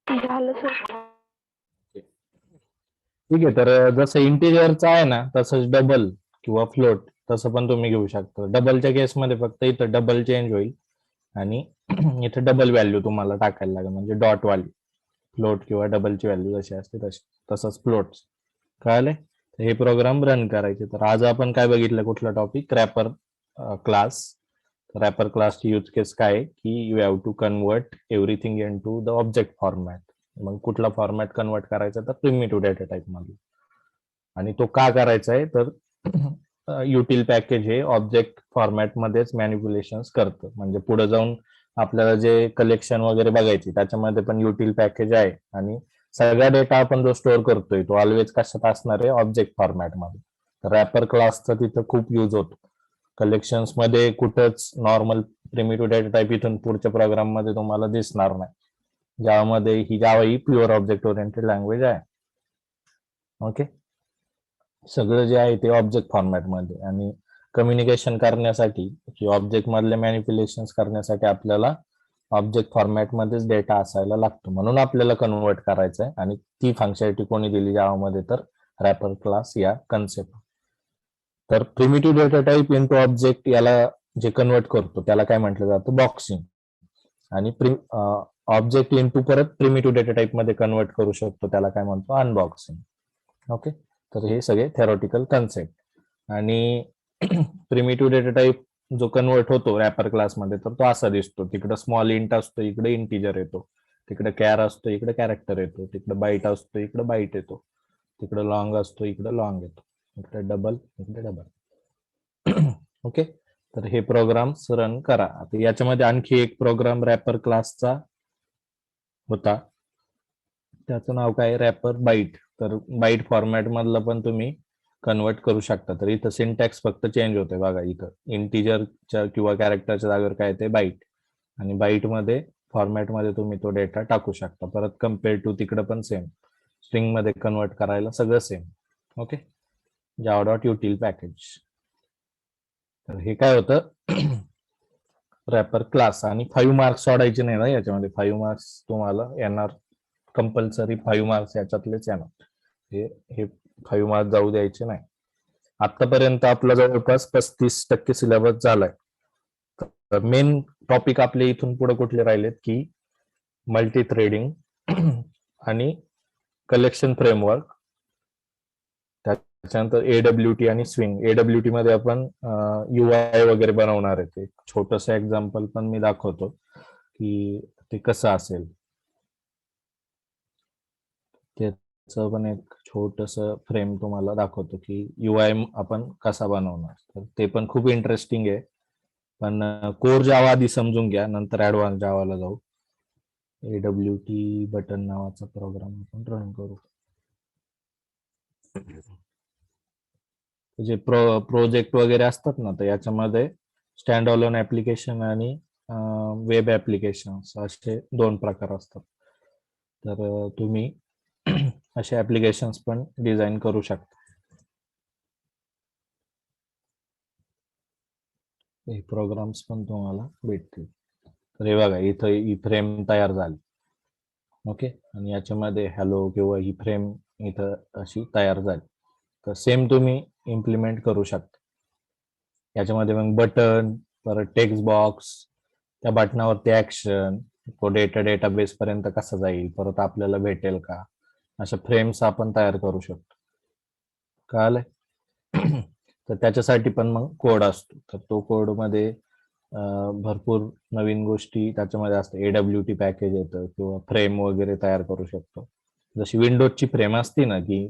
झालं सर. ठीक आहे, तर जसं इंटिजरचं आहे ना, तसंच डबल किंवा फ्लोट तसं पण तुम्ही घेऊ शकता. डबलच्या केसमध्ये फक्त इथं डबल चेंज होईल आणि इथं डबल व्हॅल्यू तुम्हाला टाकायला लागेल, म्हणजे डॉट वाली. फ्लोट किंवा डबलची व्हॅल्यू जशी असते तशी. तसंच फ्लोट. कळाले? हे प्रोग्राम रन करायचे. तर आज आपण काय बघितलं, कुठला टॉपिक? Wrapper class. रॅपर क्लासची यूज केस काय आहे की you have to convert everything into the object format. मग कुठला फॉर्मॅट कन्वर्ट करायचा? तर प्रिमिटिव्ह डेटा टाईप मध्ये. आणि तो का करायचा आहे? तर युटिल पॅकेज हे ऑब्जेक्ट फॉर्मॅट मध्येच मॅनिप्युलेशन करतं. म्हणजे पुढे जाऊन आपल्याला जे कलेक्शन वगैरे बघायची त्याच्यामध्ये पण युटिल पॅकेज आहे. आणि सगळा डेटा आपण जो स्टोअर करतोय तो ऑलवेज कशात असणार आहे? ऑब्जेक्ट फॉर्मॅट मध्ये. रॅपर क्लासचा तिथं खूप युज होतो. कलेक्शन्स मध्ये कुठंच नॉर्मल प्रिमिटिव्ह डेटा टाईप इथून पुढच्या प्रोग्राम मध्ये तुम्हाला दिसणार नाही. ज्यामध्ये जावा ही प्युअर ऑब्जेक्ट ओरिएंटेड लँग्वेज आहे. ओके. सगळं जे आहे ते ऑब्जेक्ट फॉर्मॅटमध्ये. आणि कम्युनिकेशन करण्यासाठी किंवा ऑब्जेक्ट मधले मॅनिप्युलेशन करण्यासाठी आपल्याला ऑब्जेक्ट फॉर्मॅटमध्येच डेटा असायला लागतो. म्हणून आपल्याला कन्वर्ट करायचं आहे. आणि ती फंक्शनॅलिटी कोणी दिली जावामध्ये? तर रॅपर क्लास या कन्सेप्ट. तर primitive data type into object याला जे कन्वर्ट करतो त्याला काय म्हटलं जातं? बॉक्सिंग. आणि ऑब्जेक्ट इंटू परत प्रिमिटिव्ह डेटा टाईप मध्ये कन्वर्ट करू शकतो त्याला काय म्हणतो? अनबॉक्सिंग. ओके. तर हे सगळे थेरॉटिकल कन्सेप्ट. आणि प्रिमिटिव्ह डेटा टाईप जो कन्वर्ट होतो रॅपर क्लासमध्ये तर तो असा दिसतो. तिकडं स्मॉल इंट असतो, इकडे इंटिजर येतो. तिकडे कॅर असतो, इकडे कॅरेक्टर येतो. तिकडे बाईट असतो, इकडे बाईट येतो. तिकडे लॉंग असतो, इकडे लॉंग येतो. इकडे डबल, इकडे डबल. ओके. तर हे प्रोग्राम रन करा. आता याच्यामध्ये आणखी एक प्रोग्राम रॅपर क्लासचा होता, त्याचं नाव काय? Wrapper byte. तर बाईट फॉर्मॅट मधलं पण तुम्ही कन्वर्ट करू शकता. तर इथं सिंटॅक्स फक्त चेंज होते बघा. इथं इंटिजरच्या किंवा कॅरेक्टरच्या जागेवर काय ते बाईट. आणि बाईट मध्ये फॉर्मॅट मध्ये तुम्ही तो डेटा टाकू शकता. परत कम्पेअर टू तिकडं पण सेम. स्ट्रिंग मध्ये कन्वर्ट करायला सगळं same. Okay. Java dot util package. तर हे काय होतं? Wrapper class. आणि 5 मार्क्स सोडायचे नाही ना याच्यामध्ये. 5 मार्क्स तुम्हाला येणार कंपल्सरी, 5 मार्क्स याच्यातलेच येणार. हे 5 मार्क्स जाऊ द्यायचे नाही. आतापर्यंत आपला जवळपास 35% सिलेबस झालाय. तर मेन टॉपिक आपले इथून पुढे कुठले राहिलेत की मल्टी थ्रेडिंग आणि कलेक्शन फ्रेमवर्क, त्याच्यानंतर AWT आणि स्विंग. AWT मध्ये आपण UI वगैरे बनवणार आहे. एक छोटस एक्झाम्पल पण मी दाखवतो की ते कसं असेल. त्याचं पण एक छोटस फ्रेम तुम्हाला दाखवतो की UI आपण कसा बनवणार. तर ते पण खूप इंटरेस्टिंग आहे. पण कोर जावा आधी समजून घ्या, नंतर ऍडव्हान्स जावाला जाऊ. AWT बटन नावाचा प्रोग्राम आपण रन करू. जे प्रोजेक्ट वगैरे असतात ना, तर याच्यामध्ये स्टँड अलोन ऍप्लिकेशन आणि वेब ऍप्लिकेशन असे 2 प्रकार असतात. तर तुम्ही असे ऍप्लिकेशन्स पण डिझाईन करू शकता. हे प्रोग्राम्स पण तुम्हाला भेटतील. तर हे बघा, इथं ही फ्रेम तयार झाली. ओके, आणि याच्यामध्ये हॅलो किंवा ही फ्रेम इथं अशी तयार झाली. तर सेम तुम्ही इम्प्लिमेंट करू शकता. याच्यामध्ये मग बटन, परत टेक्स्ट बॉक्स, त्या बटनावरती ऍक्शन, तो डेटाबेस पर्यंत कसा जाईल, परत आपल्याला भेटेल का, अशा फ्रेम्स आपण तयार करू शकतो. कळालंय? तर त्याच्यासाठी पण मग कोड असतो. तर तो कोड मध्ये भरपूर नवीन गोष्टी त्याच्यामध्ये असतात. AWT पॅकेज येतं किंवा फ्रेम वगैरे तयार करू शकतो. जशी विंडोजची फ्रेम असते ना की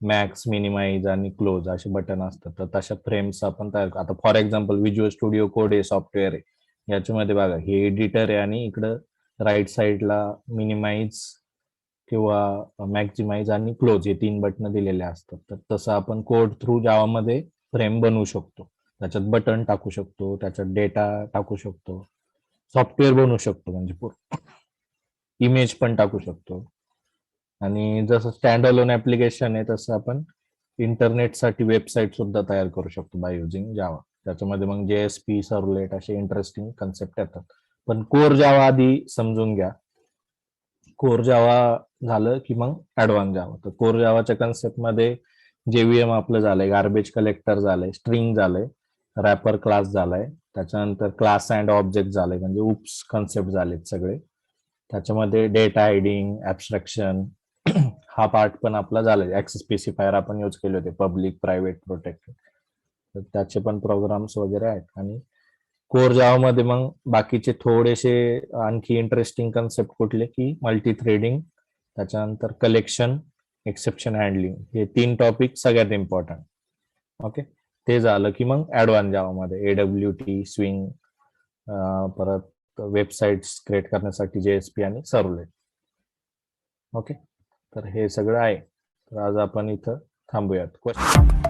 मॅक्स, मिनिमाइज आणि क्लोज असे बटन असतात, तर तशा फ्रेम्स आपण तयार. आता for example visual studio code हे सॉफ्टवेअर आहे. याच्यामध्ये बघा, हे एडिटर आहे आणि इकडं राईट साईडला मिनिमाइज किंवा मॅक्झिमाइज आणि क्लोज हे 3 बटन दिलेले असतात. तर तसं आपण कोड थ्रू जावामध्ये फ्रेम बनवू शकतो. त्याच्यात बटन टाकू शकतो, त्याच्यात डेटा टाकू शकतो, सॉफ्टवेअर बनवू शकतो, म्हणजे इमेज पण टाकू शकतो. आणि जसं स्टँड अलोन ऍप्लिकेशन आहे तसं आपण इंटरनेटसाठी वेबसाईट सुद्धा तयार करू शकतो बाय युझिंग जावा. त्याच्यामध्ये मग JSP, सर्वलेट असे इंटरेस्टिंग कन्सेप्ट येतात. पण कोर जावा आधी समजून घ्या. कोर जावा झालं की मग ऍडव्हान्स जावा. तर कोर जावाच्या कन्सेप्ट मध्ये JVM आपलं झालंय, गार्बेज कलेक्टर झालंय, स्ट्रिंग झालंय, रॅपर क्लास झालाय, त्याच्यानंतर क्लास अँड ऑब्जेक्ट झालंय, म्हणजे उप्स कन्सेप्ट झालेत सगळे. त्याच्यामध्ये डेटा हायडिंग, ऍब्स्ट्रॅक्शन हा पार्ट पण आपला झालाय. ऍक्सेस स्पेसिफायर आपण यूज केले होते, पब्लिक, प्रायव्हेट, प्रोटेक्टेड. तर त्याचे पण प्रोग्राम्स वगैरे आहेत. आणि कोर जावा मध्ये मग बाकीचे थोडेसे आणखी इंटरेस्टिंग कन्सेप्ट कुठले की मल्टी थ्रेडिंग, त्याच्यानंतर कलेक्शन, एक्सेप्शन हँडलिंग, हे 3 टॉपिक सगळ्यात इम्पॉर्टंट. ओके, ते झालं की मग ऍडव्हान्स जावामध्ये AWT, स्विंग, परत वेबसाईट्स क्रिएट करण्यासाठी JSP आणि सर्वलेट. ओके, तर हे सगळं आहे. तर आज आपण इथं थांबूयात. क्वेश्चन